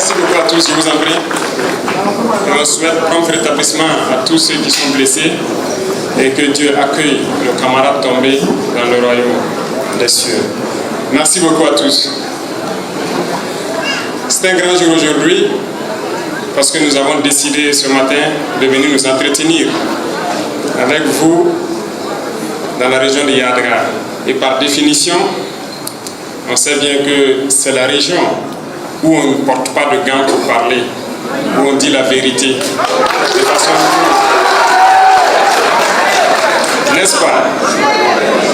Merci beaucoup à tous, je vous en prie. On souhaite prompt rétablissement à tous ceux qui sont blessés et que Dieu accueille nos camarades tombés dans le royaume des cieux. Merci beaucoup à tous. C'est un grand jour aujourd'hui parce que nous avons décidé ce matin de venir nous entretenir avec vous dans la région de Yadra. Et par définition, on sait bien que c'est la région où on ne porte pas de gants pour parler, où on dit la vérité de façon n'est-ce pas?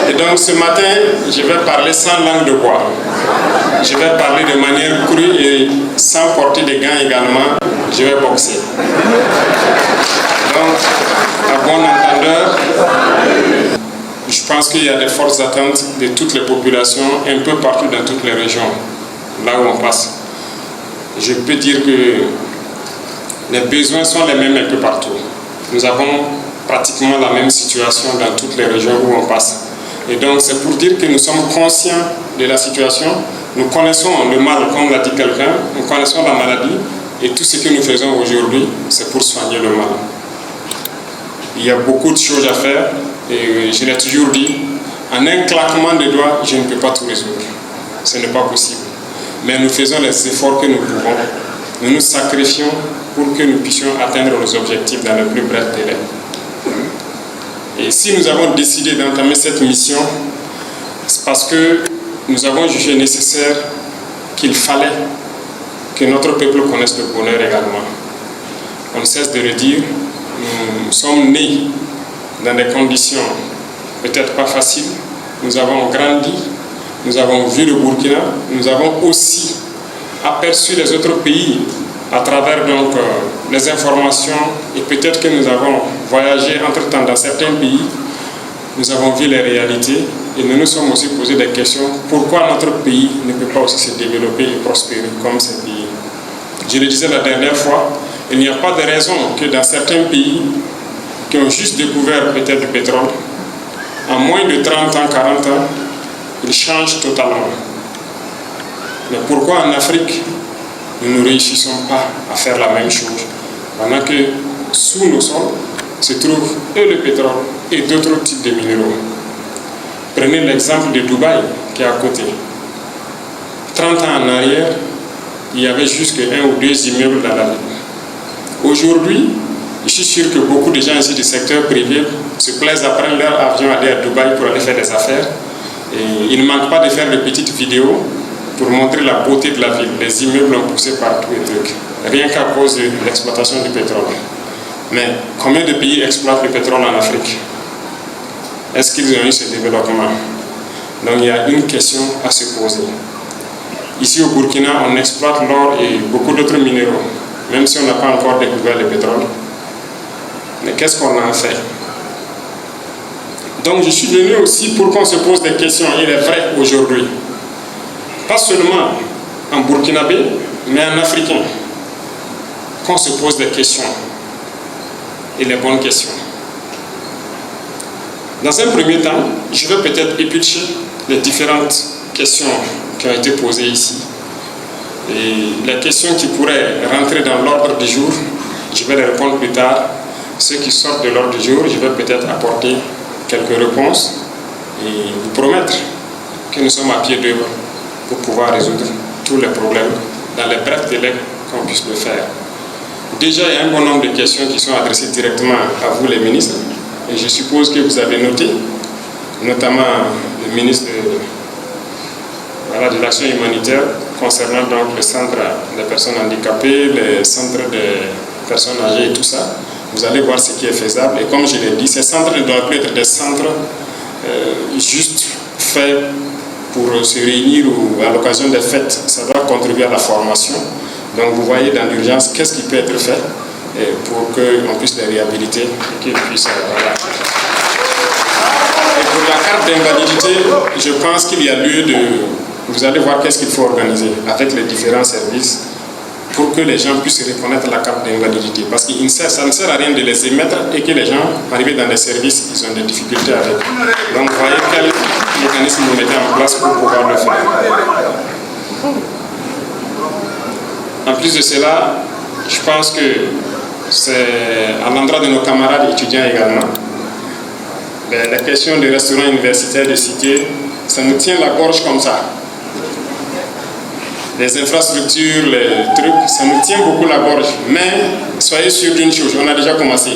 Et donc ce matin, je vais parler sans langue de bois. Je vais parler de manière crue et sans porter de gants également, je vais boxer. Donc, à bon entendeur, je pense qu'il y a des fortes attentes de toutes les populations, un peu partout dans toutes les régions, là où on passe. Je peux dire que les besoins sont les mêmes un peu partout. Nous avons pratiquement la même situation dans toutes les régions où on passe. Et donc c'est pour dire que nous sommes conscients de la situation, nous connaissons le mal, comme l'a dit quelqu'un, nous connaissons la maladie, et tout ce que nous faisons aujourd'hui, c'est pour soigner le mal. Il y a beaucoup de choses à faire, et je l'ai toujours dit, en un claquement de doigts, je ne peux pas tout résoudre. Ce n'est pas possible. Mais nous faisons les efforts que nous pouvons. Nous nous sacrifions pour que nous puissions atteindre nos objectifs dans le plus bref délai. Et si nous avons décidé d'entamer cette mission, c'est parce que nous avons jugé nécessaire qu'il fallait que notre peuple connaisse le bonheur également. On ne cesse de le dire, nous sommes nés dans des conditions peut-être pas faciles. Nous avons grandi, nous avons vu le Burkina, nous avons aussi aperçu les autres pays à travers donc les informations, et peut-être que nous avons voyagé entre-temps dans certains pays, nous avons vu les réalités et nous nous sommes aussi posé des questions. Pourquoi notre pays ne peut pas aussi se développer et prospérer comme ces pays? Je le disais la dernière fois, il n'y a pas de raison que dans certains pays qui ont juste découvert peut-être du pétrole, en moins de 30 ans, 40 ans, ils changent totalement. Mais pourquoi en Afrique, nous ne réussissons pas à faire la même chose, pendant que sous nos sols se trouvent et le pétrole et d'autres types de minéraux? Prenez l'exemple de Dubaï qui est à côté. 30 ans en arrière, il y avait juste un ou deux immeubles dans la ville. Aujourd'hui, je suis sûr que beaucoup de gens ici du secteur privé se plaisent à prendre leur avion, aller à Dubaï pour aller faire des affaires. Et il ne manque pas de faire de petites vidéos pour montrer la beauté de la ville. Les immeubles ont poussé partout et trucs, rien qu'à cause de l'exploitation du pétrole. Mais combien de pays exploitent le pétrole en Afrique? Est-ce qu'ils ont eu ce développement? Donc il y a une question à se poser. Ici au Burkina, on exploite l'or et beaucoup d'autres minéraux, même si on n'a pas encore découvert le pétrole. Mais qu'est-ce qu'on en fait? Donc je suis venu aussi pour qu'on se pose des questions. Il est vrai aujourd'hui, pas seulement en burkinabé, mais en africain, qu'on se pose des questions, et les bonnes questions. Dans un premier temps, je vais peut-être éplucher les différentes questions qui ont été posées ici. Et les questions qui pourraient rentrer dans l'ordre du jour, je vais les répondre plus tard. Ceux qui sortent de l'ordre du jour, je vais peut-être apporter quelques réponses et vous promettre que nous sommes à pied d'œuvre pour pouvoir résoudre tous les problèmes dans les brefs délais qu'on puisse le faire. Déjà, il y a un bon nombre de questions qui sont adressées directement à vous les ministres, et je suppose que vous avez noté, notamment le ministre de l'action humanitaire concernant donc le centre des personnes handicapées, les centres des personnes âgées et tout ça. Vous allez voir ce qui est faisable, et comme je l'ai dit, ces centres ne doivent plus être des centres juste faits pour se réunir ou à l'occasion des fêtes. Ça doit contribuer à la formation. Donc vous voyez dans l'urgence qu'est-ce qui peut être fait pour qu'on puisse les réhabiliter et qu'ils puissent... voilà. Et pour la carte d'invalidité, je pense qu'il y a lieu de... Vous allez voir qu'est-ce qu'il faut organiser avec les différents services pour que les gens puissent reconnaître la carte d'invalidité. Parce que ça ne sert à rien de les émettre et que les gens, arrivés dans les services, ils ont des difficultés avec. Donc vous voyez quel mécanisme vous mettez en place pour pouvoir le faire. En plus de cela, je pense que c'est à l'endroit de nos camarades étudiants également. La question des restaurants universitaires de cité, ça nous tient la gorge comme ça. Les infrastructures, les trucs, ça nous tient beaucoup la gorge. Mais soyez sûrs d'une chose, on a déjà commencé.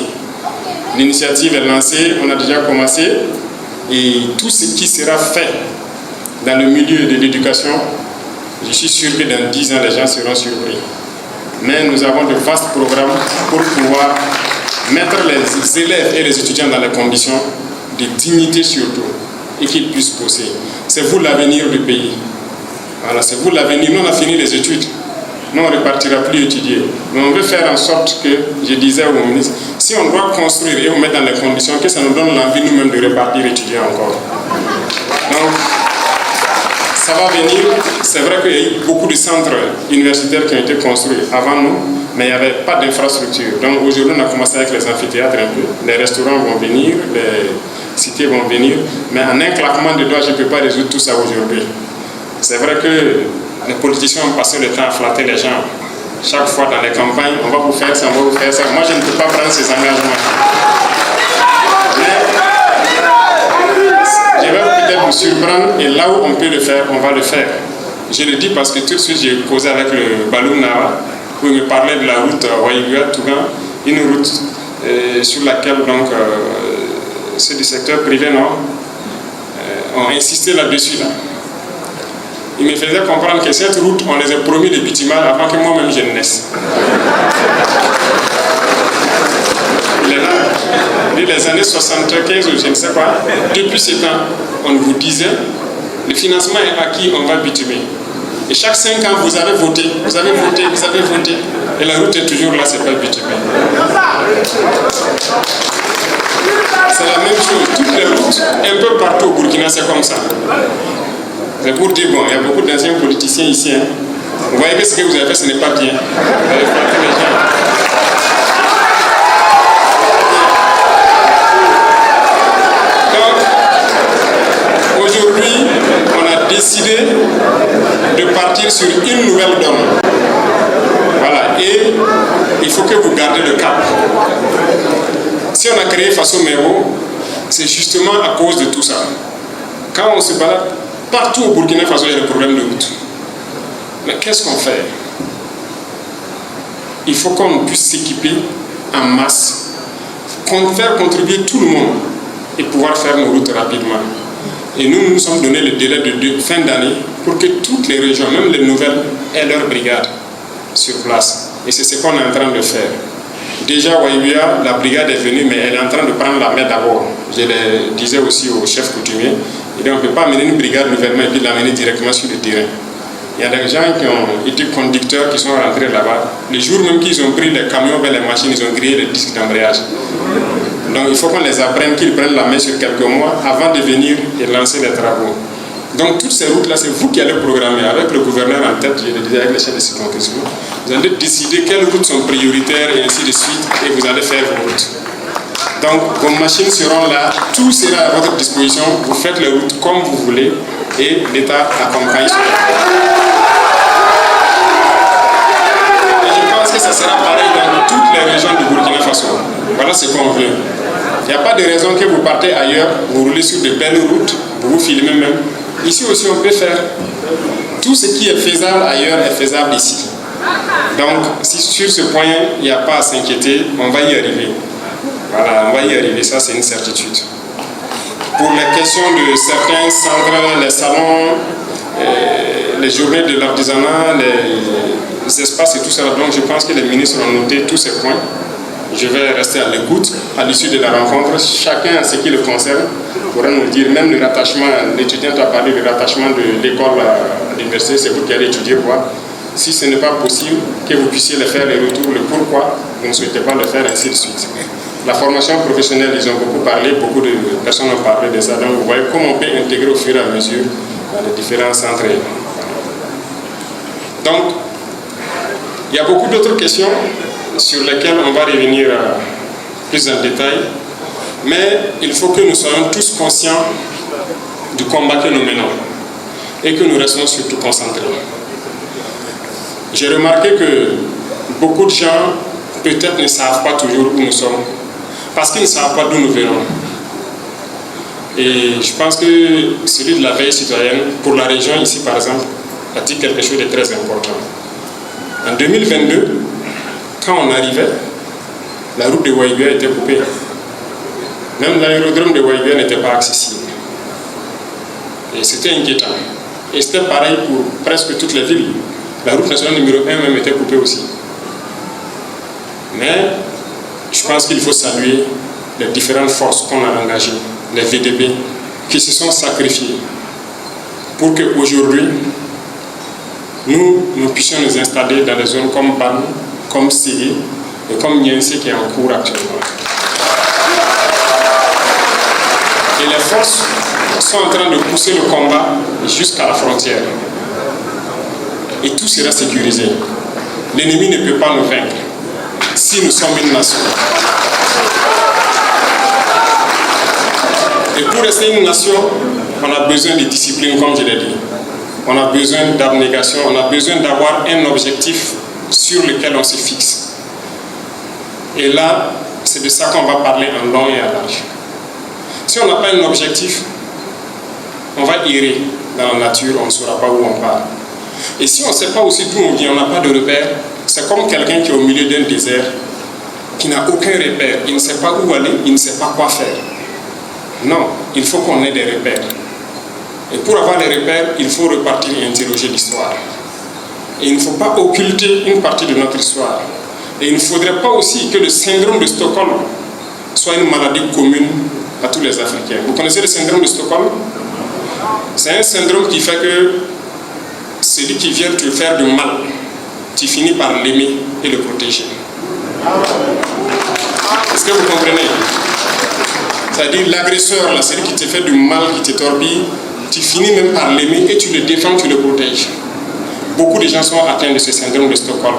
L'initiative est lancée, on a déjà commencé. Et tout ce qui sera fait dans le milieu de l'éducation, je suis sûr que dans 10 ans, les gens seront surpris. Mais nous avons de vastes programmes pour pouvoir mettre les élèves et les étudiants dans les conditions de dignité surtout, et qu'ils puissent bosser. C'est vous l'avenir du pays. Voilà, c'est vous l'avenir. Nous, on a fini les études. Nous, on ne repartira plus étudier. Mais on veut faire en sorte que, je disais au ministre, si on doit construire et on met dans les conditions, que ça nous donne l'envie nous-mêmes de repartir étudier encore. Donc, ça va venir. C'est vrai qu'il y a eu beaucoup de centres universitaires qui ont été construits avant nous, mais il n'y avait pas d'infrastructure. Donc aujourd'hui, on a commencé avec les amphithéâtres un peu. Les restaurants vont venir, les cités vont venir, mais en un claquement de doigts, je ne peux pas résoudre tout ça aujourd'hui. C'est vrai que les politiciens ont passé le temps à flatter les gens. Chaque fois dans les campagnes, on va vous faire ça, on va vous faire ça. Moi, je ne peux pas prendre ces engagements. Je vais peut-être vous surprendre et là où on peut le faire, on va le faire. Je le dis parce que tout de suite j'ai causé avec le Balou Nawa où il me parlait de la route Waïgua-Tougan, une route sur laquelle donc ceux du secteur privé ont insisté là-dessus. Là. Il me faisait comprendre que cette route, on les a promis le bitumal avant que moi-même je ne naisse. Il est là. Les années 75 ou je ne sais pas, depuis ce temps, on vous disait, le financement est acquis, on va bitumer. Et chaque 5 ans, vous avez voté, vous avez voté, vous avez voté. Et la route est toujours là, c'est pas bitumé. C'est la même chose. Toutes les routes, un peu partout au Burkina, c'est comme ça. C'est pour dire, bon, il y a beaucoup d'anciens politiciens ici. Hein. Vous voyez que ce que vous avez fait, ce n'est pas bien. Vous avez frappé les gens. Aujourd'hui, on a décidé de partir sur une nouvelle donne. Voilà, et il faut que vous gardez le cap. Si on a créé Faso Mero, c'est justement à cause de tout ça. Quand on se balade, partout au Burkina Faso, il y a des problèmes de route. Mais qu'est-ce qu'on fait? Il faut qu'on puisse s'équiper en masse, faire contribuer tout le monde et pouvoir faire nos routes rapidement. Et nous nous sommes donné le délai de fin d'année pour que toutes les régions, même les nouvelles, aient leur brigade sur place. Et c'est ce qu'on est en train de faire. Déjà, Waïbia, la brigade est venue, mais elle est en train de prendre la main d'abord. Je le disais aussi au chef coutumier. Et donc, on ne peut pas amener une brigade nouvellement et puis l'amener directement sur le terrain. Il y a des gens qui ont été conducteurs qui sont rentrés là-bas. Le jour même qu'ils ont pris les camions vers les machines, ils ont grillé les disques d'embrayage. Donc il faut qu'on les apprenne, qu'ils prennent la main sur quelques mois avant de venir et lancer les travaux. Donc toutes ces routes-là, c'est vous qui allez programmer avec le gouverneur en tête, je le disais avec les chefs de circonscription. Vous allez décider quelles routes sont prioritaires et ainsi de suite, et vous allez faire vos routes. Donc vos machines seront là, tout sera à votre disposition, vous faites les routes comme vous voulez et l'État accompagne cela. Et je pense que ça sera pareil dans toutes les régions du Burkina Faso. Voilà ce qu'on veut. Il n'y a pas de raison que vous partez ailleurs, vous roulez sur de belles routes, vous vous filmez même. Ici aussi on peut faire. Tout ce qui est faisable ailleurs est faisable ici. Donc si sur ce point il n'y a pas à s'inquiéter, on va y arriver. Voilà, on va y arriver, ça c'est une certitude. Pour les questions de certains centres, les salons, les journées de l'artisanat, les espaces et tout ça, donc je pense que les ministres ont noté tous ces points. Je vais rester à l'écoute. À l'issue de la rencontre, chacun en ce qui le concerne pourra nous dire, même le rattachement, l'étudiant a parlé du rattachement de l'école à l'université, c'est vous qui allez étudier quoi. Si ce n'est pas possible, que vous puissiez le faire, le retour, le pourquoi, vous ne souhaitez pas le faire, ainsi de suite. La formation professionnelle, ils ont beaucoup parlé, beaucoup de personnes ont parlé de ça, donc vous voyez comment on peut intégrer au fur et à mesure dans les différents centres. Donc, il y a beaucoup d'autres questions sur lesquelles on va revenir plus en détail, mais il faut que nous soyons tous conscients du combat que nous menons et que nous restons surtout concentrés. Je j'ai remarqué que beaucoup de gens peut-être ne savent pas toujours où nous sommes, parce qu'ils ne savent pas d'où nous venons. Et je pense que celui de la veille citoyenne, pour la région ici par exemple, a dit quelque chose de très important. En 2022, quand on arrivait, la route de Waïguia était coupée. Même l'aérodrome de Waïguia n'était pas accessible. Et c'était inquiétant. Et c'était pareil pour presque toutes les villes. La route nationale numéro 1 même était coupée aussi. Mais je pense qu'il faut saluer les différentes forces qu'on a engagées, les VDB, qui se sont sacrifiés pour qu'aujourd'hui, nous puissions nous installer dans des zones comme Ban, comme Ségué et comme Niense qui est en cours actuellement. Et les forces sont en train de pousser le combat jusqu'à la frontière. Et tout sera sécurisé. L'ennemi ne peut pas nous vaincre si nous sommes une nation. Et pour rester une nation, on a besoin de discipline, comme je l'ai dit. On a besoin d'abnégation, on a besoin d'avoir un objectif sur lequel on se fixe. Et là, c'est de ça qu'on va parler en long et en large. Si on n'a pas un objectif, on va errer dans la nature, on ne saura pas où on part. Et si on ne sait pas aussi d'où on vient, on n'a pas de repère, c'est comme quelqu'un qui est au milieu d'un désert, qui n'a aucun repère, il ne sait pas où aller, il ne sait pas quoi faire. Non, il faut qu'on ait des repères. Et pour avoir les repères, il faut repartir et interroger l'histoire. Et il ne faut pas occulter une partie de notre histoire. Et il ne faudrait pas aussi que le syndrome de Stockholm soit une maladie commune à tous les Africains. Vous connaissez le syndrome de Stockholm? C'est un syndrome qui fait que celui qui vient te faire du mal, tu finis par l'aimer et le protéger. Est-ce que vous comprenez? C'est-à-dire l'agresseur, celui qui te fait du mal, qui te torpille, tu finis même par l'aimer et tu le défends, tu le protèges. Beaucoup de gens sont atteints de ce syndrome de Stockholm.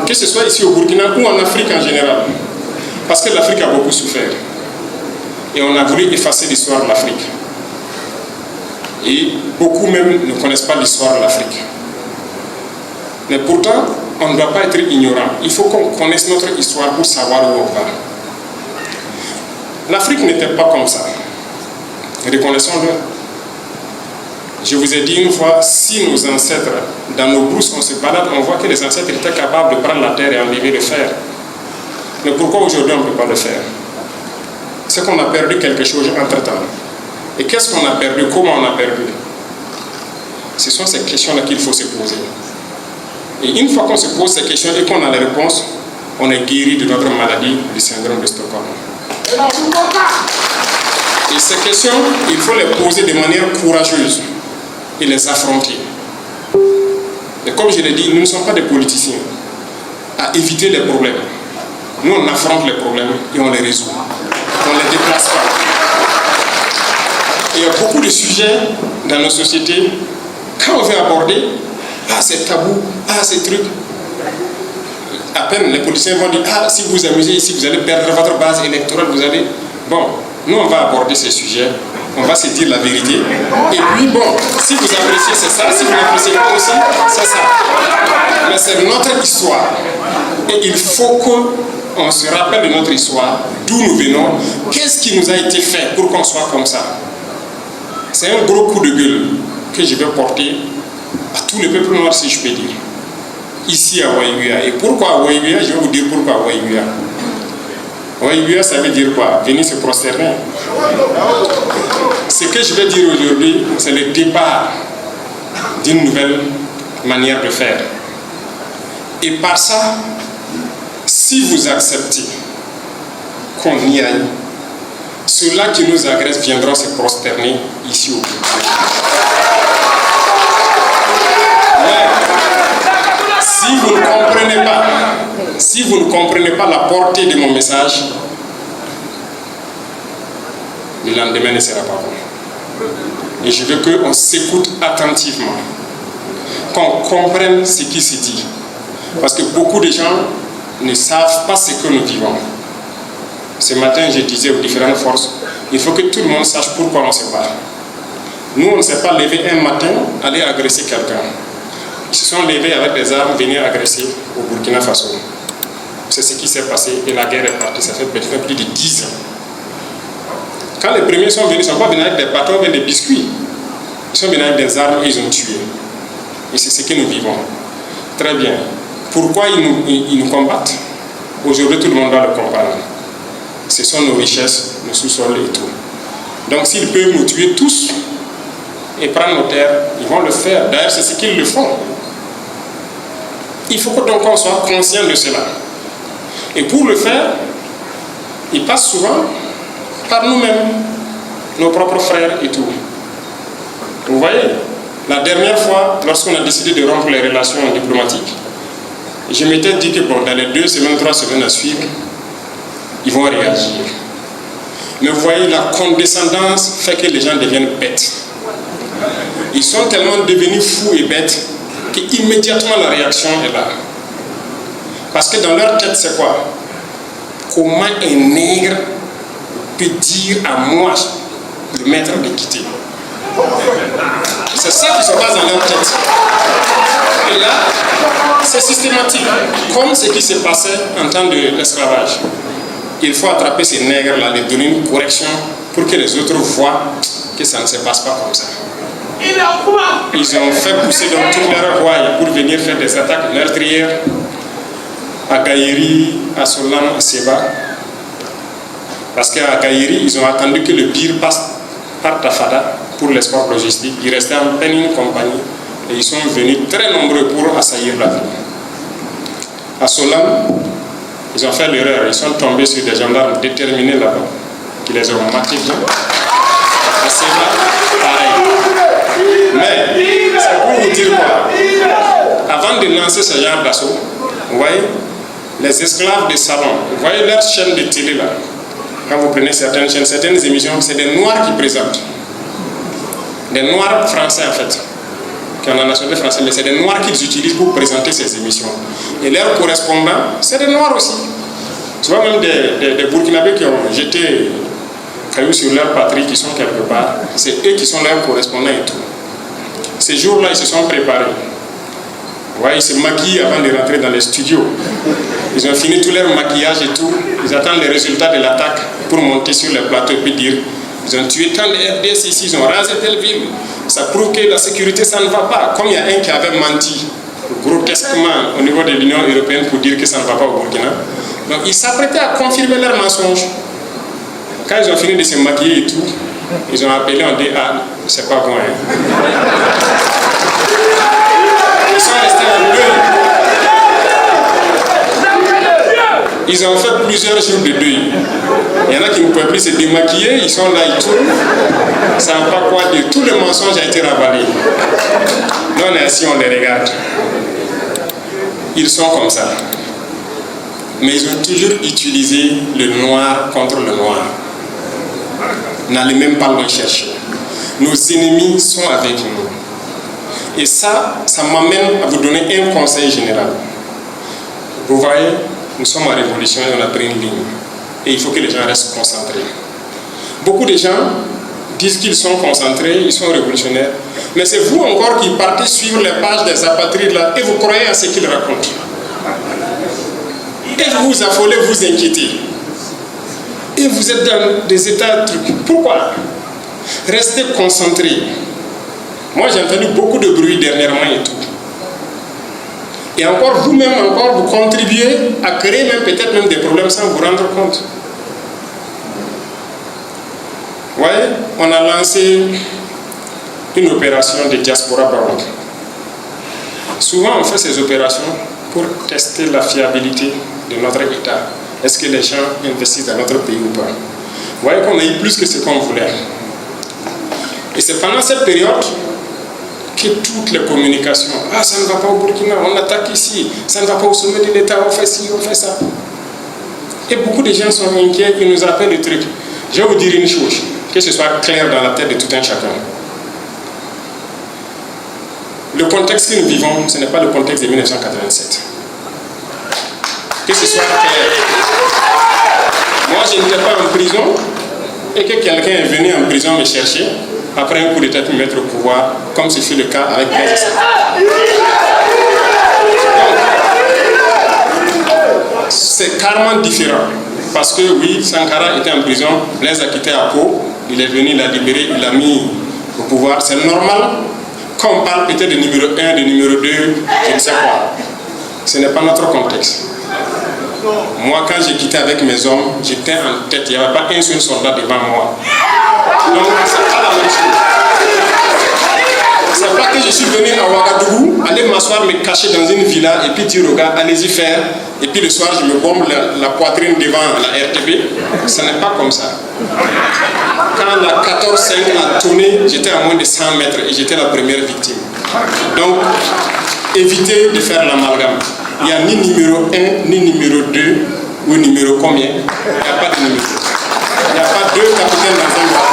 Que ce soit ici au Burkina ou en Afrique en général. Parce que l'Afrique a beaucoup souffert. Et on a voulu effacer l'histoire de l'Afrique. Et beaucoup même ne connaissent pas l'histoire de l'Afrique. Mais pourtant, on ne doit pas être ignorant. Il faut qu'on connaisse notre histoire pour savoir où on va. L'Afrique n'était pas comme ça. Reconnaissons-le. Je vous ai dit une fois, si nos ancêtres, dans nos brousses, on se balade, on voit que les ancêtres étaient capables de prendre la terre et enlever le fer. Mais pourquoi aujourd'hui on ne peut pas le faire? C'est qu'on a perdu quelque chose entre-temps. Et qu'est-ce qu'on a perdu? Comment on a perdu? Ce sont ces questions-là qu'il faut se poser. Et une fois qu'on se pose ces questions et qu'on a les réponses, on est guéri de notre maladie du syndrome de Stockholm. Et ces questions, il faut les poser de manière courageuse et les affronter. Et comme je l'ai dit, nous ne sommes pas des politiciens à éviter les problèmes. Nous, on affronte les problèmes et on les résout. On ne les déplace pas. Et il y a beaucoup de sujets dans nos sociétés, quand on veut aborder, c'est tabou, c'est truc. À peine les politiciens vont dire, si vous vous amusez ici, vous allez perdre votre base électorale, vous allez... Bon, nous on va aborder ces sujets, on va se dire la vérité. Et puis bon, si vous appréciez c'est ça, si vous n'appréciez pas aussi, c'est ça. Mais c'est notre histoire. Et il faut qu'on se rappelle de notre histoire, d'où nous venons, qu'est-ce qui nous a été fait pour qu'on soit comme ça. C'est un gros coup de gueule que je vais porter à tout le peuple noir, si je peux dire. Ici à Waïguia. Et pourquoi à Waïguia? Je vais vous dire pourquoi à Waïguia. Waïguia, ça veut dire quoi? Venir se prosterner. Ce que je vais dire aujourd'hui, c'est le départ d'une nouvelle manière de faire. Et par ça, si vous acceptez qu'on y aille, ceux-là qui nous agressent viendront se prosterner ici au Burkina. Si vous ne comprenez pas la portée de mon message, le lendemain ne sera pas bon. Et je veux qu'on s'écoute attentivement, qu'on comprenne ce qui se dit. Parce que beaucoup de gens ne savent pas ce que nous vivons. Ce matin, je disais aux différentes forces, il faut que tout le monde sache pourquoi on se bat. Nous, on ne s'est pas levé un matin, aller agresser quelqu'un. Ils se sont levés avec des armes, venir agresser au Burkina Faso. C'est ce qui s'est passé et la guerre est partie. Ça fait peut-être plus de 10 ans. Quand les premiers sont venus, ils ne sont pas venus avec des bâtons et des biscuits. Ils sont venus avec des armes et ils ont tué. Et c'est ce que nous vivons. Très bien. Pourquoi ils nous combattent? Aujourd'hui, tout le monde doit le comprendre. Ce sont nos richesses, nos sous-sols et tout. Donc s'ils peuvent nous tuer tous et prendre nos terres, ils vont le faire. D'ailleurs, c'est ce qu'ils le font. Il faut que donc on soit conscient de cela. Et pour le faire, ils passent souvent par nous-mêmes, nos propres frères et tout. Vous voyez, la dernière fois, lorsqu'on a décidé de rompre les relations diplomatiques, je m'étais dit que bon, dans les 2 semaines, 3 semaines à suivre, ils vont réagir. Mais vous voyez, la condescendance fait que les gens deviennent bêtes. Ils sont tellement devenus fous et bêtes qu'immédiatement la réaction est là. Parce que dans leur tête, c'est quoi? Comment un nègre peut dire à moi, le maître, de quitter? C'est ça qui se passe dans leur tête. Et là, c'est systématique, comme ce qui s'est passé en temps de l'esclavage. Il faut attraper ces nègres-là, les donner une correction pour que les autres voient que ça ne se passe pas comme ça. Ils ont fait pousser dans toute leur royaume pour venir faire des attaques meurtrières à Gaïri, à Solam, à Seba. Parce qu'à Gaïri, ils ont attendu que le pire passe par Tafada pour l'espoir logistique. Il restait en peine une compagnie et ils sont venus très nombreux pour assaillir la ville. À Solam, ils ont fait l'erreur, ils sont tombés sur des gendarmes déterminés là-bas, qui les ont matés bien. À Seba, pareil. Mais, c'est pour vous dire quoi? Avant de lancer ce genre d'assaut, vous voyez, les esclaves de salon, vous voyez leur chaîne de télé là, quand vous prenez certaines chaînes, certaines émissions, c'est des noirs qui présentent. Des noirs français en fait, qui ont la nationalité française, mais c'est des noirs qu'ils utilisent pour présenter ces émissions. Et leurs correspondants, c'est des noirs aussi. Tu vois, même des Burkinabés qui ont jeté cailloux sur leur patrie, qui sont quelque part, c'est eux qui sont leurs correspondants et tout. Ces jours-là, ils se sont préparés. Ouais, ils se maquillent avant de rentrer dans les studios. Ils ont fini tout leur maquillage et tout. Ils attendent les résultats de l'attaque pour monter sur le plateau et puis dire ils ont tué tant de RDS ici, ils ont rasé telle ville. Ça prouve que la sécurité, ça ne va pas. Comme il y a un qui avait menti grotesquement au niveau de l'Union européenne pour dire que ça ne va pas au Burkina. Donc ils s'apprêtaient à confirmer leur mensonge. Quand ils ont fini de se maquiller et tout, ils ont appelé, on dit ah, c'est pas bon. Hein. Ils sont restés en deuil. Ils ont fait plusieurs jours de deuil. Il y en a qui ne peuvent plus se démaquiller, ils sont là, ils tournent. Ils ne savent pas quoi dire. Tout le mensonge a été ravalé. Nous, on est assis, on les regarde. Ils sont comme ça. Mais ils ont toujours utilisé le noir contre le noir. N'allez même pas loin chercher. Nos ennemis sont avec nous. Et ça m'amène à vous donner un conseil général. Vous voyez, nous sommes en révolution et on a pris une ligne. Et il faut que les gens restent concentrés. Beaucoup de gens disent qu'ils sont concentrés, ils sont révolutionnaires. Mais c'est vous encore qui partez suivre les pages des apatrides là et vous croyez à ce qu'ils racontent. Et vous vous affolez, vous inquiétez. Et vous êtes dans des états de trucs. Pourquoi? Restez concentrés. Moi j'ai entendu beaucoup de bruit dernièrement et tout. Et encore vous-même, encore vous contribuez à créer même peut-être même des problèmes sans vous rendre compte. Vous voyez, on a lancé une opération de diaspora baroque. Souvent on fait ces opérations pour tester la fiabilité de notre État. Est-ce que les gens investissent dans notre pays ou pas? Vous voyez qu'on a eu plus que ce qu'on voulait. Et c'est pendant cette période que toutes les communications, ah ça ne va pas au Burkina, on attaque ici, ça ne va pas au sommet de l'État, on fait ci, on fait ça. Et beaucoup de gens sont inquiets, ils nous appellent le truc. Je vais vous dire une chose, que ce soit clair dans la tête de tout un chacun. Le contexte que nous vivons, ce n'est pas le contexte de 1987. Que ce soit clair. Moi, je n'étais pas en prison et que quelqu'un est venu en prison me chercher après un coup d'état pour me mettre au pouvoir, comme ce fut le cas avec Blaise. carrément différent. Parce que oui, Sankara était en prison, Blaise a quitté à Pau, il est venu, il l'a libéré, il l'a mis au pouvoir. C'est normal qu'on parle peut-être de numéro 1, de numéro 2, je ne sais quoi. Ce n'est pas notre contexte. Moi, quand j'ai quitté avec mes hommes, j'étais en tête, il n'y avait pas un seul soldat devant moi. Donc, c'est pas la même chose. C'est pas que je suis venu à Ouagadougou, aller m'asseoir, me cacher dans une villa et puis dire aux gars, allez-y faire. Et puis le soir, je me bombe la poitrine devant la RTP. Ce n'est pas comme ça. Quand la 14-5 a tourné, j'étais à moins de 100 mètres et j'étais la première victime. Donc, évitez de faire l'amalgame. Il n'y a ni numéro 1, ni numéro 2, ou numéro combien. Il n'y a pas de numéro. Il n'y a pas deux capitaines dans un bateau.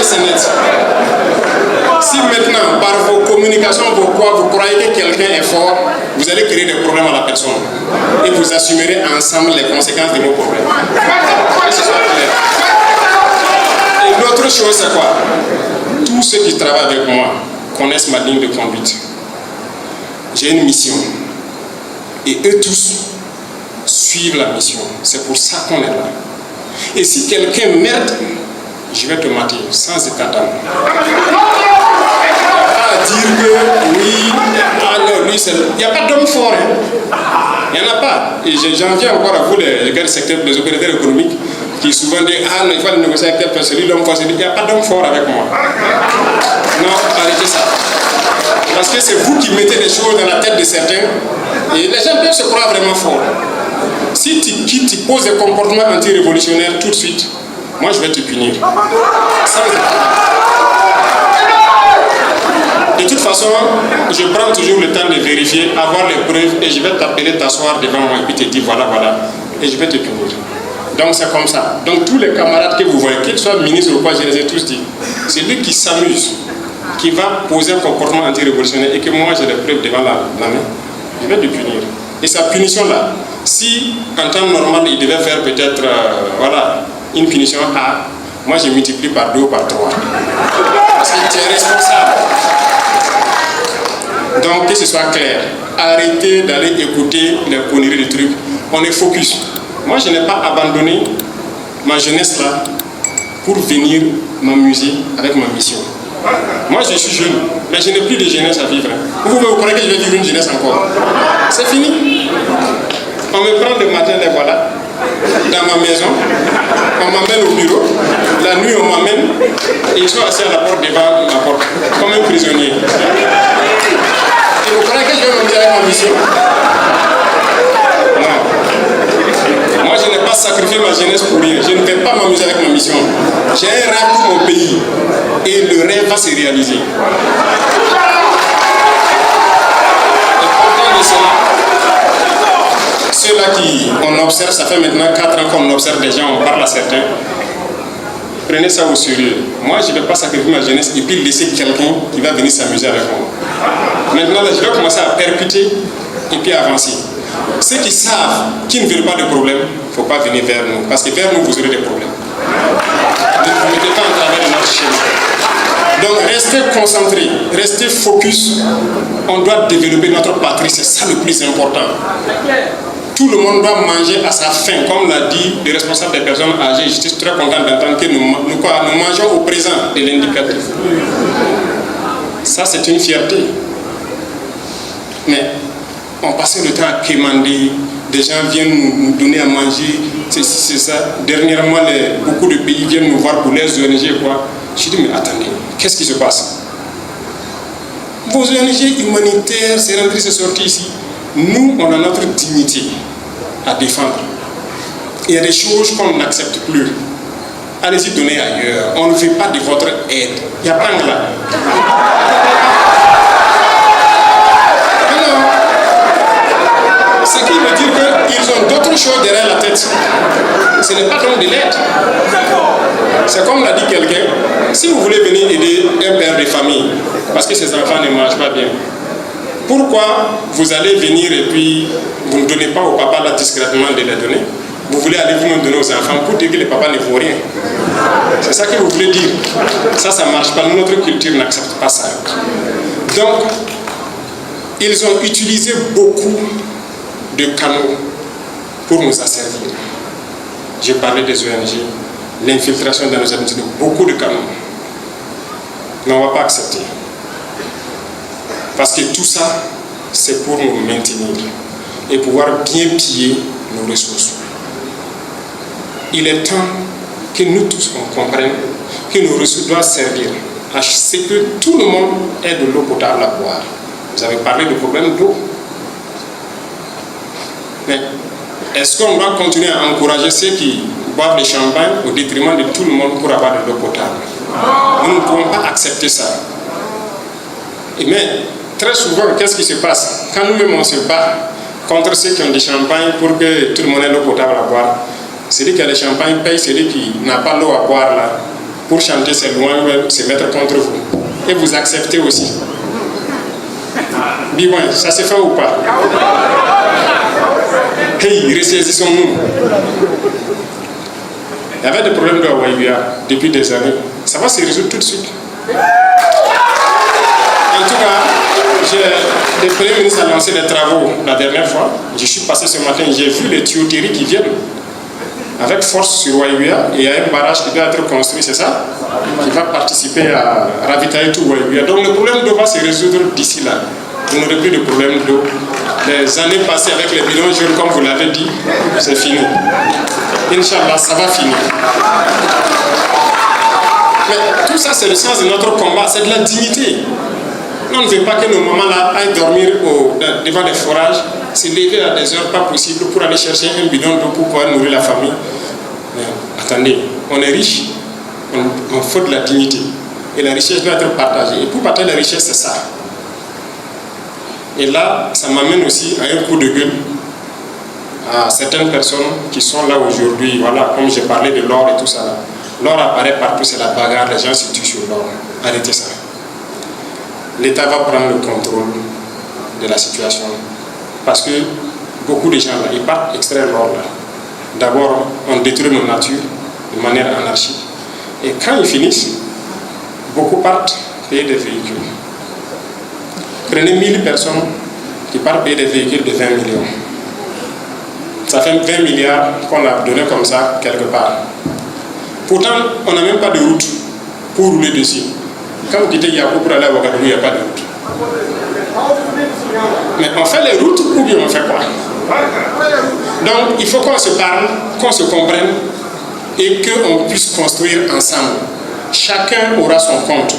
C'est net. Si maintenant, par vos communications, vous croyez que quelqu'un est fort, vous allez créer des problèmes à la personne. Et vous assumerez ensemble les conséquences de vos problèmes. Que ce soit clair. Et l'autre chose, c'est quoi? Tous ceux qui travaillent avec moi connaissent ma ligne de conduite. J'ai une mission. Et eux tous suivent la mission. C'est pour ça qu'on est là. Et si quelqu'un merde, je vais te mater sans état d'âme. Il n'y a pas à dire que oui, ah non, lui c'est. Il n'y a pas d'homme fort. Hein. Il n'y en a pas. Et j'en viens encore à vous, les gars du secteur, les opérateurs économiques, qui souvent disent ah non, il faut négocier avec telle personne, l'homme fort. Il n'y a pas d'homme fort avec moi. Non, arrêtez ça. Parce que c'est vous qui mettez des choses dans la tête de certains. Et les gens peuvent se croire vraiment forts. Si tu poses des comportements anti-révolutionnaires tout de suite, moi, je vais te punir. De toute façon, je prends toujours le temps de vérifier, avoir les preuves, et je vais t'appeler, t'asseoir devant moi, et puis te dire voilà, voilà, et je vais te punir. Donc, c'est comme ça. Donc, tous les camarades que vous voyez, qu'ils soient ministres ou quoi, je les ai tous dit, c'est lui qui s'amuse, qui va poser un comportement anti-révolutionnaire, et que moi, j'ai les preuves devant la main, je vais te punir. Et sa punition-là, si en temps normal, il devait faire peut-être, voilà, une punition A, moi je multiplie par 2 ou par 3. Parce que tu es responsable. Donc que ce soit clair, arrêtez d'aller écouter les conneries de trucs. On est focus. Moi je n'ai pas abandonné ma jeunesse là pour venir m'amuser avec ma mission. Moi je suis jeune, mais je n'ai plus de jeunesse à vivre. Vous croyez que je vais vivre une jeunesse encore? C'est fini. On me prend le matin, les voilà, dans ma maison, on m'amène au bureau, la nuit on m'amène, et ils sont assis à la porte devant ma porte, comme un prisonnier. Et vous croyez que je vais m'amuser avec ma mission? Non. Moi je n'ai pas sacrifié ma jeunesse pour rien, je ne vais pas m'amuser avec ma mission. J'ai un rêve pour mon pays, et le rêve va se réaliser. Et partant de cela, ceux-là qui, on observe, ça fait maintenant 4 ans qu'on observe des gens, on parle à certains. Prenez ça au sérieux. Moi, je ne vais pas sacrifier ma jeunesse et puis laisser quelqu'un qui va venir s'amuser avec moi. Maintenant, là, je vais commencer à percuter et puis avancer. Ceux qui savent, qui ne veulent pas de problème, il ne faut pas venir vers nous. Parce que vers nous, vous aurez des problèmes. Ne vous mettez pas en travers de notre schéma. Donc, restez concentrés, restez focus. On doit développer notre patrie, c'est ça le plus important. Tout le monde doit manger à sa faim, comme l'a dit le responsable des personnes âgées. Je suis très content d'entendre que nous mangeons au présent de l'indicatif. Ça, c'est une fierté. Mais on passait le temps à quémander, des gens viennent nous donner à manger, c'est ça. Dernièrement, beaucoup de pays viennent nous voir pour les ONG, quoi. Je dis, mais attendez, qu'est-ce qui se passe? Vos ONG humanitaires, c'est rentré, c'est sorti ici. Nous, on a notre dignité à défendre. Il y a des choses qu'on n'accepte plus. Allez-y donner ailleurs. On ne veut pas de votre aide. Il y a pas là. Ce qui veut dire qu'ils ont d'autres choses derrière la tête. Ce n'est pas donc de l'aide. C'est comme l'a dit quelqu'un. Si vous voulez venir aider un père de famille, parce que ses enfants ne mangent pas bien, pourquoi vous allez venir et puis vous ne donnez pas au papa là discrètement de les donner? Vous voulez aller vous-même donner aux enfants pour dire que le papa ne vaut rien. C'est ça que vous voulez dire. Ça ne marche pas. Notre culture n'accepte pas ça. Donc, ils ont utilisé beaucoup de canaux pour nous asservir. J'ai parlé des ONG, l'infiltration dans nos administrations, beaucoup de canaux. Mais on ne va pas accepter. Parce que tout ça, c'est pour nous maintenir et pouvoir bien piller nos ressources. Il est temps que nous tous on comprenne que nos ressources doivent servir à ce que tout le monde ait de l'eau potable à boire. Vous avez parlé du problème d'eau. Mais est-ce qu'on doit continuer à encourager ceux qui boivent le champagne au détriment de tout le monde pour avoir de l'eau potable? Nous ne pouvons pas accepter ça. Mais très souvent, qu'est-ce qui se passe? Quand nous-mêmes on se bat contre ceux qui ont du champagne pour que tout le monde ait l'eau potable à boire, celui qui a le champagne paye celui qui n'a pas l'eau à boire là. Pour chanter, c'est loin, se mettre contre vous. Et vous acceptez aussi. Dis-moi, ça se fait ou pas? Hey, ressaisissons-nous. Il y avait des problèmes de Hawaïa depuis des années. Ça va se résoudre tout de suite. En tout cas, le Premier ministre a lancé des travaux la dernière fois. Je suis passé ce matin, j'ai vu les tuyauteries qui viennent avec force sur Waïouya, et il y a un barrage qui doit être construit, c'est ça? Qui va participer à ravitailler tout Waïouya. Donc le problème d'eau va se résoudre d'ici là. Vous n'aurez plus de problème d'eau. Les années passées avec les bidons jaunes, comme vous l'avez dit, c'est fini. Inch'Allah, ça va finir. Mais tout ça, c'est le sens de notre combat, c'est de la dignité. On ne veut pas que nos mamans là aillent dormir devant des forages, se lever à des heures pas possibles pour aller chercher un bidon d'eau pour pouvoir nourrir la famille. Mais attendez, on est riche, on faut de la dignité. Et la richesse doit être partagée. Et pour partager la richesse, c'est ça. Et là, ça m'amène aussi à un coup de gueule à certaines personnes qui sont là aujourd'hui. Voilà, comme j'ai parlé de l'or et tout ça. L'or apparaît partout, c'est la bagarre, les gens se tuent sur l'or. Arrêtez ça. L'État va prendre le contrôle de la situation. Parce que beaucoup de gens là, ils partent extraire l'or là. D'abord, on détruit nos natures de manière anarchique. Et quand ils finissent, beaucoup partent payer des véhicules. Prenez 1000 personnes qui partent payer des véhicules de 20 millions. Ça fait 20 milliards qu'on a donné comme ça quelque part. Pourtant, on n'a même pas de route pour rouler dessus. Quand vous quittez Yakou pour aller à Ouagadougou, il n'y a pas de route. Mais on fait les routes ou bien on fait quoi? Donc, il faut qu'on se parle, qu'on se comprenne et qu'on puisse construire ensemble. Chacun aura son compte.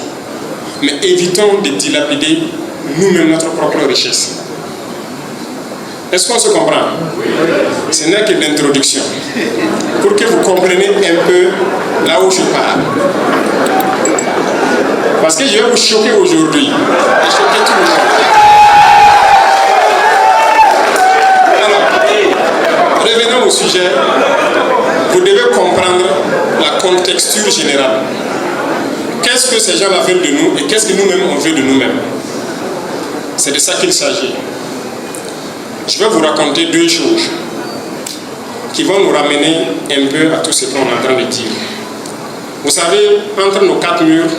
Mais évitons de dilapider nous-mêmes notre propre richesse. Est-ce qu'on se comprend? Ce n'est que l'introduction. Pour que vous compreniez un peu là où je pars. Parce que je vais vous choquer aujourd'hui. Et choquer tout le monde. Alors, revenons au sujet. Vous devez comprendre la contexture générale. Qu'est-ce que ces gens-là veulent de nous et qu'est-ce que nous-mêmes on veut de nous-mêmes? C'est de ça qu'il s'agit. Je vais vous raconter deux choses qui vont nous ramener un peu à tout ce qu'on est en train de dire. Vous savez, entre nos quatre murs,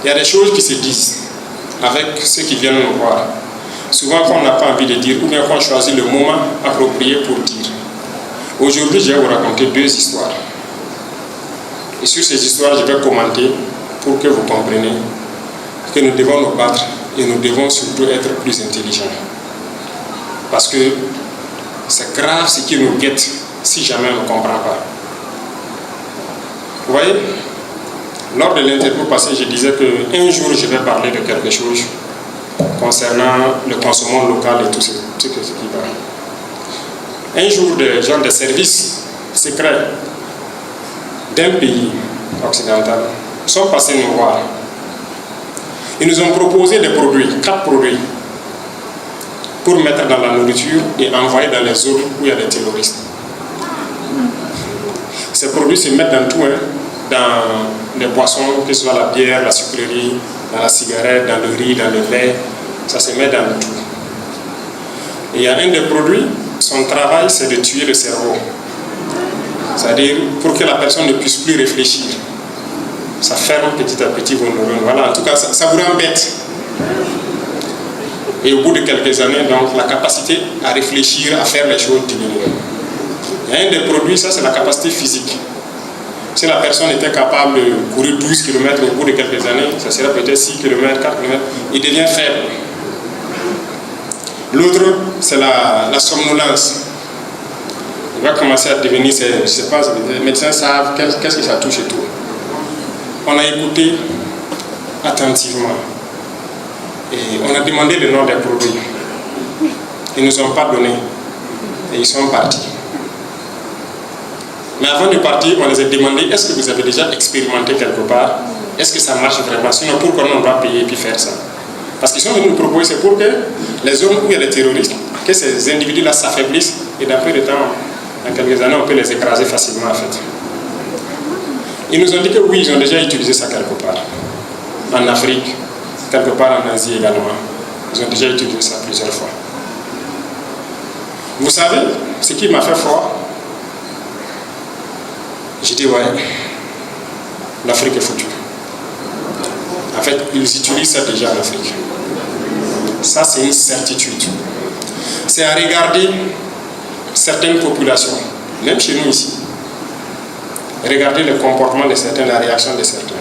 il y a des choses qui se disent avec ceux qui viennent nous voir. Souvent qu'on n'a pas envie de dire ou bien qu'on choisit le moment approprié pour dire. Aujourd'hui, je vais vous raconter deux histoires. Et sur ces histoires, je vais commenter pour que vous compreniez que nous devons nous battre et nous devons surtout être plus intelligents. Parce que c'est grave ce qui nous guette si jamais on ne comprend pas. Vous voyez, lors de l'interview passée, je disais qu'un jour je vais parler de quelque chose concernant le consommation local et tout ce qui va. Un jour, des gens des services secrets d'un pays occidental sont passés nous voir. Ils nous ont proposé des produits, 4 produits, pour mettre dans la nourriture et envoyer dans les zones où il y a des terroristes. Ces produits se mettent dans tout, dans les boissons, que ce soit la bière, la sucrerie, dans la cigarette, dans le riz, dans le lait, ça se met dans tout. Et il y a un des produits, son travail c'est de tuer le cerveau. C'est-à-dire pour que la personne ne puisse plus réfléchir. Ça ferme petit à petit vos neurones. Voilà, en tout cas, ça vous rend bête. Et au bout de quelques années, donc, la capacité à réfléchir, à faire les choses diminue. Il y a un des produits, ça c'est la capacité physique. Si la personne était capable de courir 12 km au bout de quelques années, ça serait peut-être 6 km, 4 km, il devient faible. L'autre, c'est la somnolence. Il va commencer à devenir, je ne sais pas, les médecins savent qu'est-ce que ça touche et tout. On a écouté attentivement et on a demandé le nom des produits. Ils ne nous ont pas donné et ils sont partis. Mais avant de partir, on les a demandé, est-ce que vous avez déjà expérimenté quelque part? Est-ce que ça marche vraiment? Sinon, pourquoi on doit payer et puis faire ça? Parce qu'ils sont venus nous proposer, c'est pour que les zones où il y a des terroristes, que ces individus-là s'affaiblissent et dans peu de temps, dans quelques années, on peut les écraser facilement en fait. Ils nous ont dit que oui, ils ont déjà utilisé ça quelque part. En Afrique, quelque part en Asie également. Ils ont déjà utilisé ça plusieurs fois. Vous savez, ce qui m'a fait fort, j'ai dit ouais, l'Afrique est foutue. En fait, ils utilisent ça déjà en Afrique. Ça, c'est une certitude. C'est à regarder certaines populations, même chez nous ici. Regardez le comportement de certains, la réaction de certains.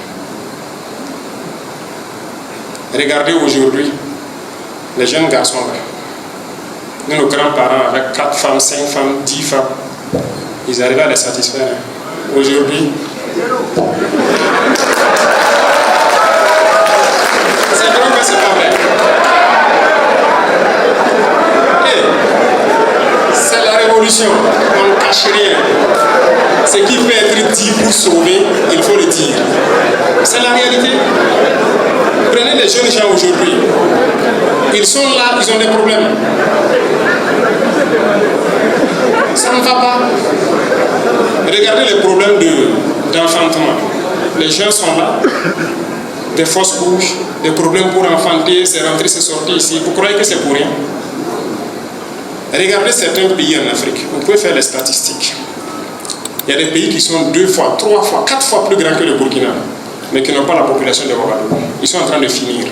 Regardez aujourd'hui les jeunes garçons là. Nous, nos grands-parents, avec 4 femmes, 5 femmes, 10 femmes, ils arrivaient à les satisfaire. Aujourd'hui, c'est vrai que c'est pas vrai. Et c'est la révolution, on ne cache rien. Ce qui peut être dit pour sauver, il faut le dire. C'est la réalité. Prenez les jeunes gens aujourd'hui. Ils sont là, ils ont des problèmes. Ça ne va pas. Regardez les problèmes d'enfantement. Les gens sont là, des fausses couches, des problèmes pour enfanter, c'est rentré, c'est sorti ici. Vous croyez que c'est pour rien? Regardez certains pays en Afrique. Vous pouvez faire les statistiques. Il y a des pays qui sont 2 fois, 3 fois, 4 fois plus grands que le Burkina, mais qui n'ont pas la population de Ouagadougou. Ils sont en train de finir.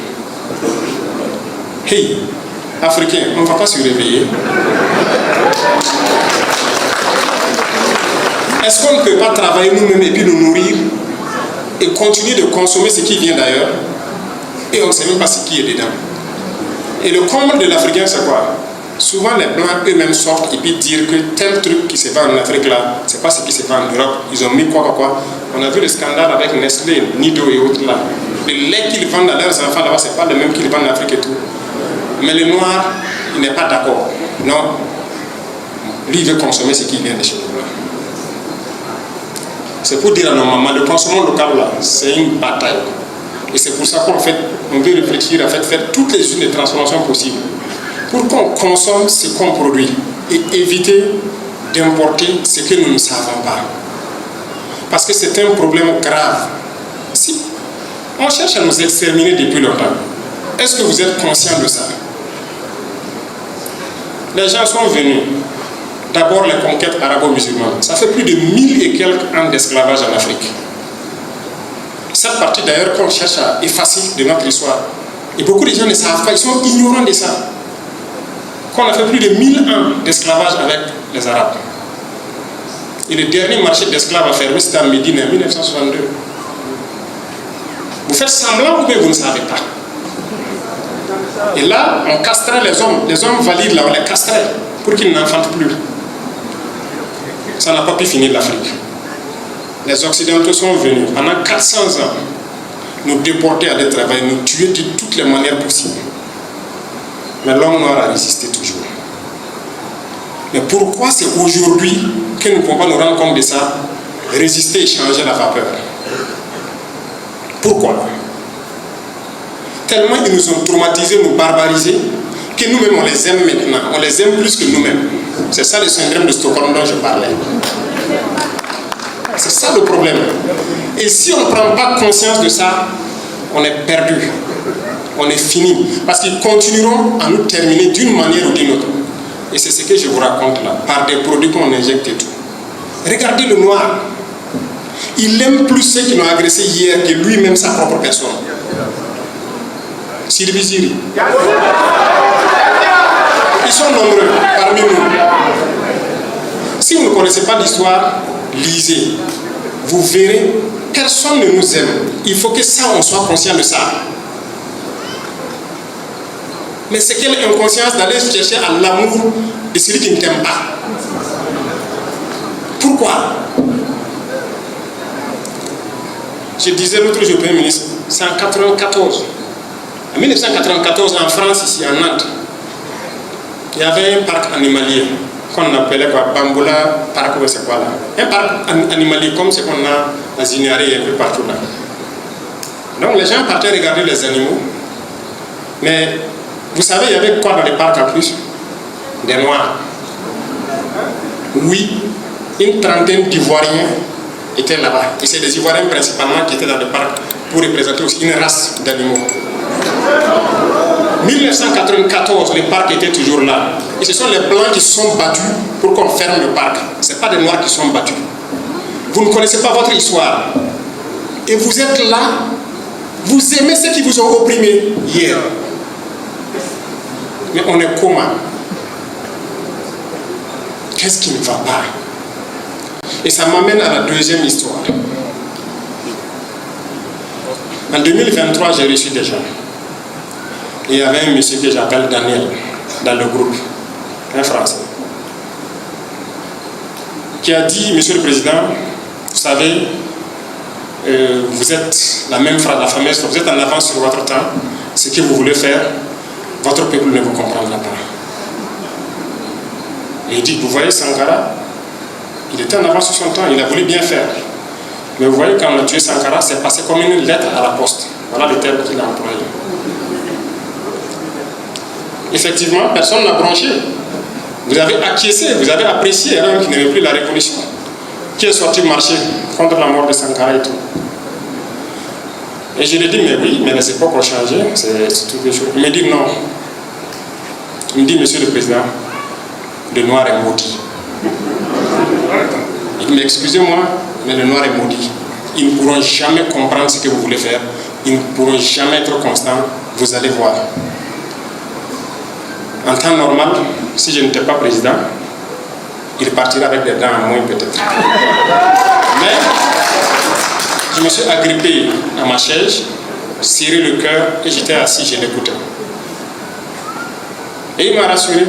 Hey, Africains, on ne va pas se réveiller. Est-ce qu'on ne peut pas travailler nous-mêmes et puis nous nourrir et continuer de consommer ce qui vient d'ailleurs et on ne sait même pas ce qui est dedans? Et le comble de l'Africain, c'est quoi? Souvent les Blancs eux-mêmes sortent et puis dire que tel truc qui se vend en Afrique là, c'est pas ce qui se vend en Europe. Ils ont mis quoi. On a vu le scandale avec Nestlé, Nido et autres là. Le lait qu'ils vendent à leurs enfants là-bas, c'est pas le même qu'ils vendent en Afrique et tout. Mais le noir, il n'est pas d'accord. Non. Lui, il veut consommer ce qui vient de chez nous là. C'est pour dire à nos mamans, le consommation local là, c'est une bataille. Et c'est pour ça qu'on fait, on veut réfléchir à faire toutes les usines de transformation possibles. Pour qu'on consomme ce qu'on produit et éviter d'importer ce que nous ne savons pas. Parce que c'est un problème grave. Si on cherche à nous exterminer depuis longtemps, est-ce que vous êtes conscient de ça? Les gens sont venus. D'abord les conquêtes arabo-musulmanes. Ça fait plus de 1000 et quelques ans d'esclavage en Afrique. Cette partie d'ailleurs qu'on cherche à effacer de notre histoire. Et beaucoup de gens ne savent pas, ils sont ignorants de ça. Qu'on a fait plus de 1000 ans d'esclavage avec les Arabes. Et le dernier marché d'esclaves a fermé, c'était à Médine en 1962. Vous faites semblant ou bien vous ne savez pas? Et là, on castrait les hommes valides là, on les castrait pour qu'ils n'enfantent plus. Ça n'a pas pu finir l'Afrique. Les Occidentaux sont venus pendant 400 ans nous déporter à aller travailler, nous tuer de toutes les manières possibles. Mais l'homme noir a résisté toujours. Mais pourquoi c'est aujourd'hui que nous ne pouvons pas nous rendre compte de ça, résister et changer la vapeur? Pourquoi? Tellement ils nous ont traumatisés, nous barbarisés, que nous-mêmes on les aime maintenant, on les aime plus que nous-mêmes. C'est ça le syndrome de Stockholm dont je parlais. C'est ça le problème. Et si on ne prend pas conscience de ça, on est perdu. On est fini. Parce qu'ils continueront à nous terminer d'une manière ou d'une autre. Et c'est ce que je vous raconte là, par des produits qu'on injecte et tout. Regardez le noir. il aime plus ceux qui l'ont agressé hier que lui-même sa propre personne. Sylvie Ziri. Ils sont nombreux parmi nous. Si vous ne connaissez pas l'histoire, lisez. Vous verrez, personne ne nous aime. Il faut que ça, on soit conscient de ça. Mais c'est quelle inconscience d'aller chercher à l'amour de celui qui ne t'aime pas. Pourquoi? Je disais l'autre jour au Premier ministre, c'est en 1994. En 1994, en France, ici, en Nantes, il y avait un parc animalier qu'on appelait quoi, Bamboula, parc, c'est quoi là? Un parc animalier comme ce qu'on a à Zinari et un peu partout là. Donc les gens partaient regarder les animaux. Mais vous savez, il y avait quoi dans les parcs en plus? Des Noirs. Oui, une trentaine d'Ivoiriens étaient là-bas. Et c'est des Ivoiriens principalement qui étaient dans le parc pour représenter aussi une race d'animaux. 1994, le parc était toujours là. Et ce sont les Blancs qui sont battus pour qu'on ferme le parc. Ce n'est pas des Noirs qui sont battus. Vous ne connaissez pas votre histoire. Et vous êtes là, vous aimez ceux qui vous ont opprimés hier. Mais on est comment? Qu'est-ce qui ne va pas? Et ça m'amène à la deuxième histoire. En 2023, j'ai reçu des gens. Et il y avait un monsieur que j'appelle Daniel dans le groupe, un Français, qui a dit, Monsieur le Président, vous savez, vous êtes la même phrase, la fameuse, vous êtes en avance sur votre temps, ce que vous voulez faire, votre peuple ne vous comprendra pas. Et il dit, vous voyez Sankara, il était en avance sur son temps, il a voulu bien faire. Mais vous voyez, quand on a tué Sankara, c'est passé comme une lettre à la poste. Voilà le terme qu'il a employé. Effectivement, personne n'a branché. Vous avez acquiescé, vous avez apprécié, hein, qui n'avait plus la révolution. Qui est sorti marcher contre la mort de Sankara et tout. Et je lui ai dit, mais oui, mais les époques ont changé, c'est tout quelque chose. Il me dit non. Il me dit, Monsieur le Président, le noir est maudit. Il me dit, excusez-moi, mais le noir est maudit. Ils ne pourront jamais comprendre ce que vous voulez faire. Ils ne pourront jamais être constants. Vous allez voir. En temps normal, si je n'étais pas président, il partirait avec des dents en moins peut-être. Mais je me suis agrippé à ma chaise, serré le cœur et j'étais assis, je l'écoutais. Et il m'a rassuré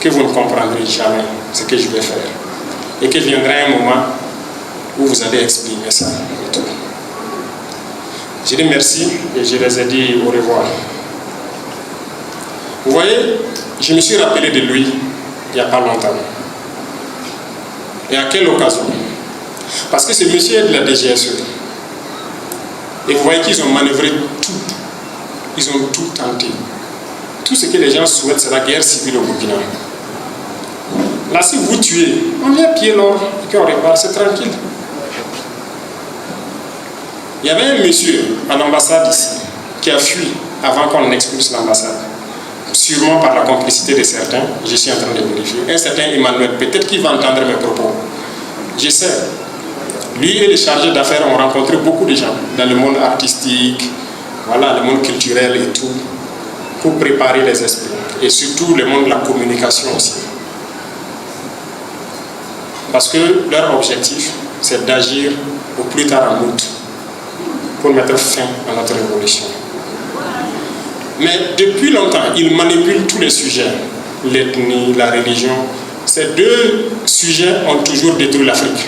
que vous ne comprendrez jamais ce que je vais faire. Et qu'il viendra un moment où vous allez exprimer ça et tout. J'ai dit merci et je les ai dit au revoir. Vous voyez, je me suis rappelé de lui il n'y a pas longtemps. Et à quelle occasion? Parce que ce monsieur est de la DGSE. Et vous voyez qu'ils ont manœuvré tout. Ils ont tout tenté. Tout ce que les gens souhaitent, c'est la guerre civile au Burkina. Là, si vous tuez, on vient piller l'or et qu'on repart, c'est tranquille. Il y avait un monsieur à l'ambassade ici qui a fui avant qu'on expulse l'ambassade. Sûrement par la complicité de certains, je suis en train de vérifier. Un certain Emmanuel, peut-être qu'il va entendre mes propos. Je sais. Lui et les chargés d'affaires ont rencontré beaucoup de gens dans le monde artistique, voilà, le monde culturel et tout, pour préparer les esprits. Et surtout le monde de la communication aussi. Parce que leur objectif, c'est d'agir au plus tard en août pour mettre fin à notre révolution. Mais depuis longtemps, ils manipulent tous les sujets. L'ethnie, la religion. Ces deux sujets ont toujours détruit l'Afrique.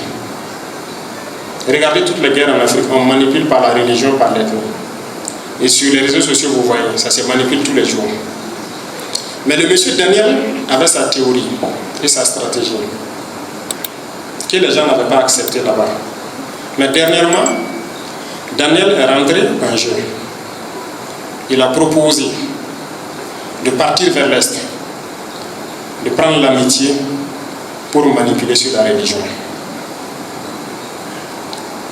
Regardez toutes les guerres en Afrique, on manipule par la religion, par l'ethnie. Et sur les réseaux sociaux, vous voyez, ça se manipule tous les jours. Mais le monsieur Daniel avait sa théorie et sa stratégie, que les gens n'avaient pas accepté là-bas. Mais dernièrement, Daniel est rentré en jeu. Il a proposé de partir vers l'Est, de prendre l'amitié pour manipuler sur la religion.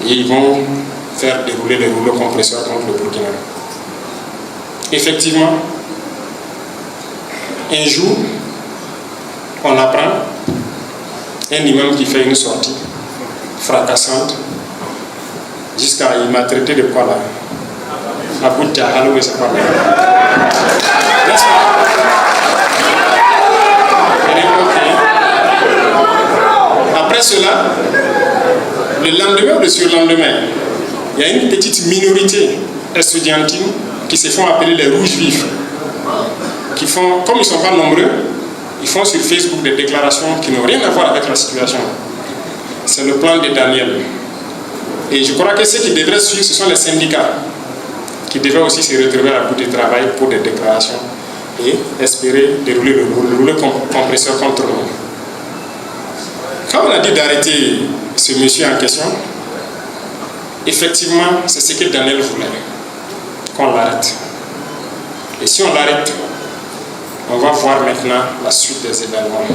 Et ils vont faire dérouler les rouleaux compresseurs contre le Burkina. Effectivement, un jour, on apprend un imam qui fait une sortie fracassante, jusqu'à il m'a traité de quoi là? Abuja, Halloween, c'est pas là. N'est-ce pas? Après cela, le lendemain ou le surlendemain, il y a une petite minorité estudiantine qui se font appeler les rouges vifs, qui font, comme ils ne sont pas nombreux, ils font sur Facebook des déclarations qui n'ont rien à voir avec la situation. C'est le plan de Daniel. Et je crois que ceux qui devraient suivre, ce sont les syndicats, qui devraient aussi se retrouver à bout de travail pour des déclarations et espérer dérouler le rouleau compresseur contre nous. Quand on a dit d'arrêter ce monsieur en question, effectivement, c'est ce que Daniel voulait, qu'on l'arrête. Et si on l'arrête, on va voir maintenant la suite des événements.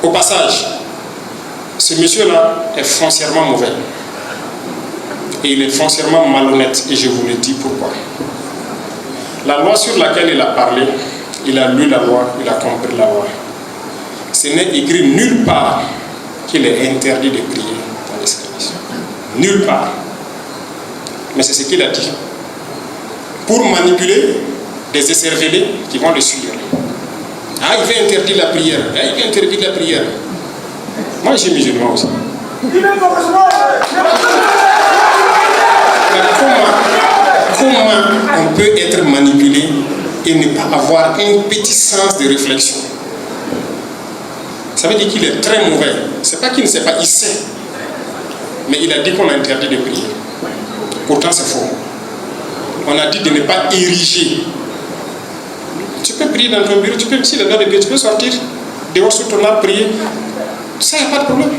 Au passage, ce monsieur-là est foncièrement mauvais. Et il est foncièrement malhonnête, et je vous le dis pourquoi. La loi sur laquelle il a parlé, il a lu la loi, il a compris la loi. Ce n'est écrit nulle part qu'il est interdit de prier dans les services. Nulle part. Mais c'est ce qu'il a dit. Pour manipuler des écervelés qui vont le suivre. Ah, il veut interdire la prière. Ah, il veut interdire la prière. Moi, je suis musulman aussi. Mais comment on peut être manipulé et ne pas avoir un petit sens de réflexion? Ça veut dire qu'il est très mauvais. C'est pas qu'il ne sait pas, il sait. Mais il a dit qu'on a interdit de prier. Pourtant, c'est faux. On a dit de ne pas ériger. Tu peux prier dans ton bureau, tu peux, si le gars de Dieu, tu peux sortir dehors sur ton arbre, prier. Ça, il n'y a pas de problème.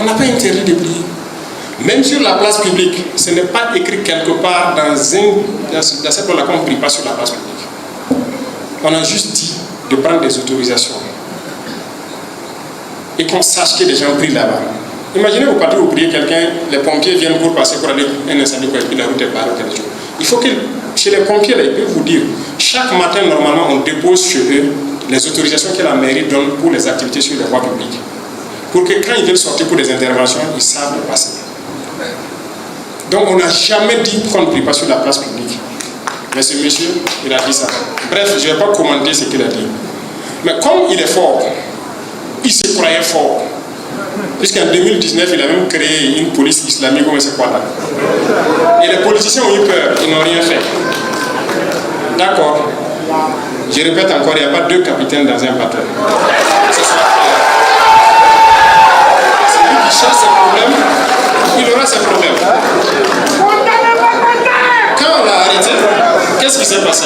On n'a pas interdit de prier. Même sur la place publique, ce n'est pas écrit quelque part dans cette loi-là qu'on ne prie pas sur la place publique. On a juste dit de prendre des autorisations. Et qu'on sache que des gens prient là-bas. Imaginez vous partez, vous priez quelqu'un, les pompiers viennent pour passer pour aller un incendie, et puis la route est barrée quelque chose. Il faut que chez les pompiers, là, ils peuvent vous dire, chaque matin, normalement, on dépose chez eux les autorisations que la mairie donne pour les activités sur les voies publiques. Pour que quand ils veulent sortir pour des interventions, ils savent le passer. Donc on n'a jamais dit qu'on ne prie pas sur la place publique. Mais ce monsieur, il a dit ça. Bref, je ne vais pas commenter ce qu'il a dit. Mais comme il est fort, il se croyait fort. Puisqu'en 2019, il a même créé une police islamique, comme c'est quoi là. Et les politiciens ont eu peur, ils n'ont rien fait. D'accord. Je répète encore, il n'y a pas deux capitaines dans un bateau. Celui qui cherche ses problèmes, il aura ses problèmes. Quand on l'a arrêté, qu'est-ce qui s'est passé?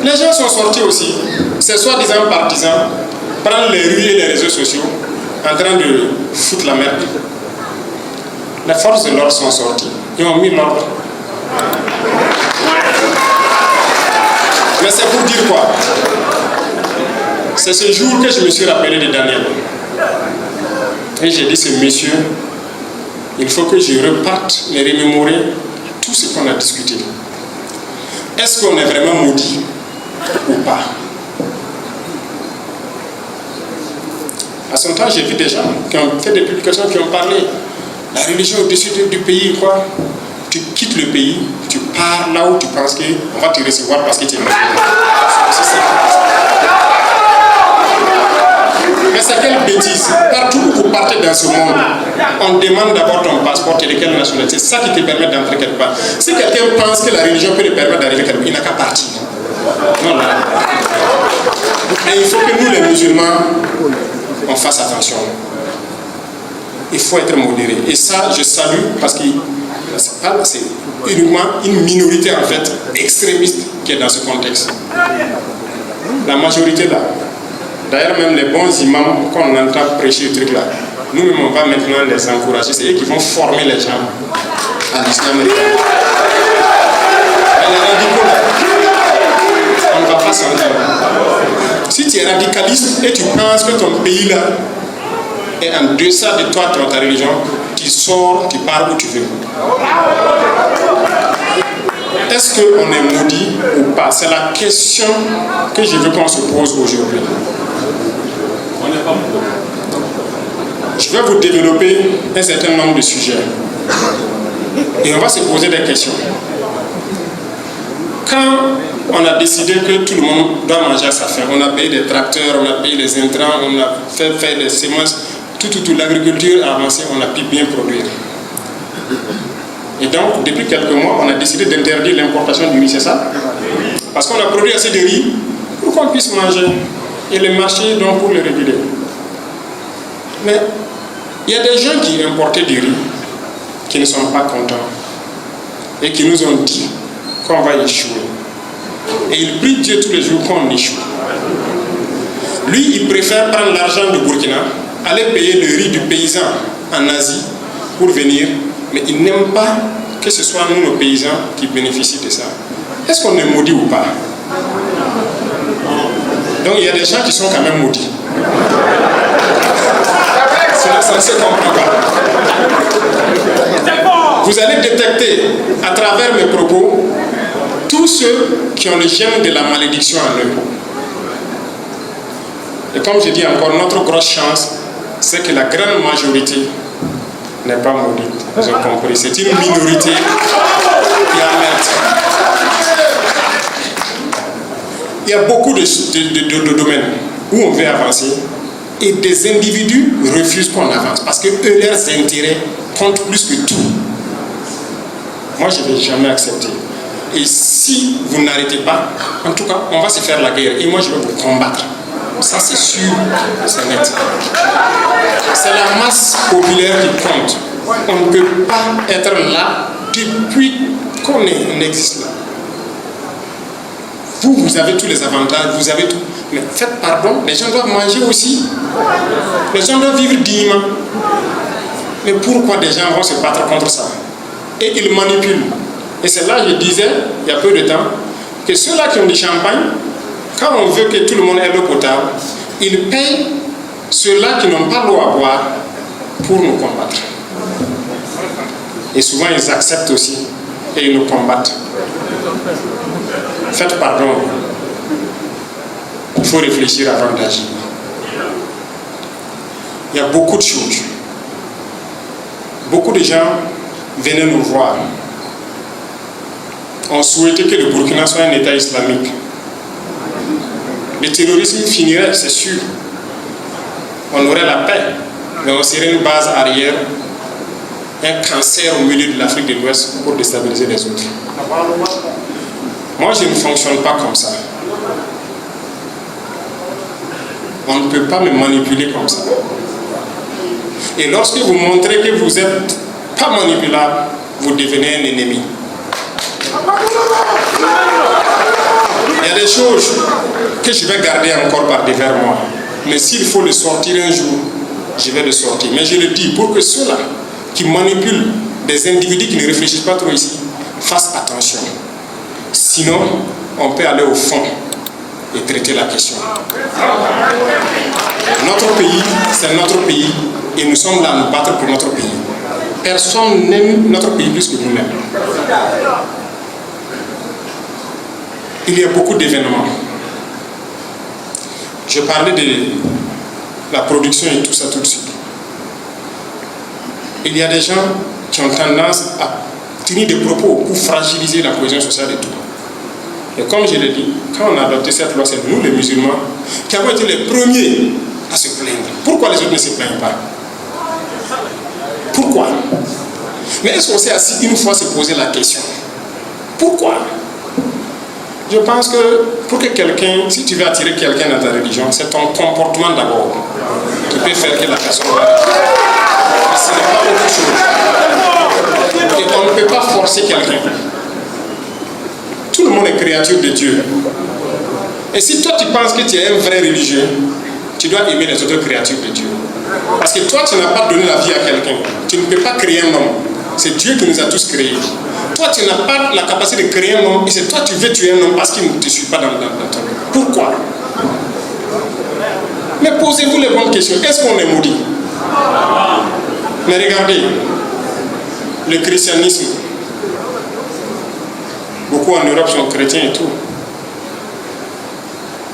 Les gens sont sortis aussi, ces soi-disant partisans, prendre les rues et les réseaux sociaux en train de foutre la merde. Les forces de l'ordre sont sorties. Ils ont mis l'ordre. Mais c'est pour dire quoi? C'est ce jour que je me suis rappelé de Daniel. Et j'ai dit, ce monsieur, il faut que je reparte et remémorer tout ce qu'on a discuté. Est-ce qu'on est vraiment maudit ou pas? À son temps, j'ai vu des gens qui ont fait des publications, qui ont parlé. La religion au-dessus du pays, quoi. Tu quittes le pays, tu pars là où tu penses qu'on va te recevoir parce que tu es musulman. Mais c'est quelle bêtise. Partout où vous partez dans ce monde, on demande d'abord ton passeport et de quelle nationalité. C'est ça qui te permet d'entrer quelque part. Si quelqu'un pense que la religion peut le permettre d'arriver quelque part, il n'a qu'à partir. Non, non. Et il faut que nous, les musulmans, on fasse attention. Il faut être modéré. Et ça, je salue parce que c'est uniquement une minorité en fait extrémiste qui est dans ce contexte. La majorité là. D'ailleurs, même les bons imams, quand on entend prêcher le truc là, nous-mêmes on va maintenant les encourager. C'est eux qui vont former les gens à l'islam. Mais les radicaux là, on ne va pas s'entendre. Si tu es radicaliste et tu penses que ton pays là est en deçà de toi, de ta religion, tu sors, tu pars où tu veux. Est-ce qu'on est maudit ou pas? C'est la question que je veux qu'on se pose aujourd'hui. On n'est pas maudit. Je vais vous développer un certain nombre de sujets. Et on va se poser des questions. Quand on a décidé que tout le monde doit manger à sa faim, on a payé des tracteurs, on a payé des intrants, on a fait faire des semences, tout, l'agriculture a avancé, on a pu bien produire. Et donc, depuis quelques mois, on a décidé d'interdire l'importation du riz, c'est ça? Parce qu'on a produit assez de riz pour qu'on puisse manger. Et le marché, donc, pour le réguler. Mais il y a des gens qui importaient du riz, qui ne sont pas contents, et qui nous ont dit qu'on va échouer. Et il prie Dieu tous les jours qu'on échoue. Lui, il préfère prendre l'argent du Burkina, aller payer le riz du paysan en Asie pour venir, mais il n'aime pas que ce soit nous, nos paysans, qui bénéficient de ça. Est-ce qu'on est maudit ou pas? Donc il y a des gens qui sont quand même maudits. Ça ne se comprend pas. Vous allez détecter à travers mes propos tous ceux qui ont le gène de la malédiction en eux. Et comme je dis encore, notre grosse chance, c'est que la grande majorité n'est pas maudite. Vous avez compris, c'est une minorité qui amène. Il y a beaucoup de domaines où on veut avancer et des individus refusent qu'on avance parce que eux, leurs intérêts comptent plus que tout. Moi, je ne vais jamais accepter. Et si vous n'arrêtez pas, en tout cas, on va se faire la guerre et moi, je vais vous combattre. Ça, c'est sûr, c'est net. C'est la masse populaire qui compte. On ne peut pas être là depuis qu'on existe là. Vous avez tous les avantages, vous avez tout. Mais faites pardon, les gens doivent manger aussi. Les gens doivent vivre dignement. Mais pourquoi des gens vont se battre contre ça? Et ils manipulent. Et c'est là que je disais, il y a peu de temps, que ceux-là qui ont du champagne, quand on veut que tout le monde ait l'eau potable, ils payent ceux-là qui n'ont pas l'eau à boire pour nous combattre. Et souvent, ils acceptent aussi et ils nous combattent. Faites pardon. Il faut réfléchir avant d'agir. Il y a beaucoup de choses. Beaucoup de gens venaient nous voir. On souhaitait que le Burkina soit un État islamique. Le terrorisme finirait, c'est sûr. On aurait la paix, mais on serait une base arrière, un cancer au milieu de l'Afrique de l'Ouest pour déstabiliser les autres. Moi, je ne fonctionne pas comme ça. On ne peut pas me manipuler comme ça. Et lorsque vous montrez que vous n'êtes pas manipulable, vous devenez un ennemi. Il y a des choses que je vais garder encore par devers moi. Mais s'il faut le sortir un jour, je vais le sortir. Mais je le dis pour que ceux-là qui manipulent des individus qui ne réfléchissent pas trop ici fassent attention. Sinon, on peut aller au fond et traiter la question. Notre pays, c'est notre pays et nous sommes là à nous battre pour notre pays. Personne n'aime notre pays plus que nous-mêmes. Il y a beaucoup d'événements. Je parlais de la production et tout ça tout de suite. Il y a des gens qui ont tendance à tenir des propos pour fragiliser la cohésion sociale et tout. Et comme je l'ai dit, quand on a adopté cette loi, c'est nous les musulmans qui avons été les premiers à se plaindre. Pourquoi les autres ne se plaignent pas? Pourquoi? Mais est-ce qu'on s'est assis une fois se poser la question? Pourquoi? Je pense que pour que quelqu'un, si tu veux attirer quelqu'un dans ta religion, c'est ton comportement d'abord qui peut faire que la personne va. Et ce n'est pas autre chose. Et on ne peut pas forcer quelqu'un. Tout le monde est créature de Dieu. Et si toi tu penses que tu es un vrai religieux, tu dois aimer les autres créatures de Dieu. Parce que toi tu n'as pas donné la vie à quelqu'un. Tu ne peux pas créer un homme. C'est Dieu qui nous a tous créés. Toi tu n'as pas la capacité de créer un homme et c'est toi tu veux tuer un homme parce qu'il ne te suit pas dans ton homme. Pourquoi? Mais posez-vous les bonnes questions. Est-ce qu'on est maudit? Mais regardez, le christianisme, beaucoup en Europe sont chrétiens et tout.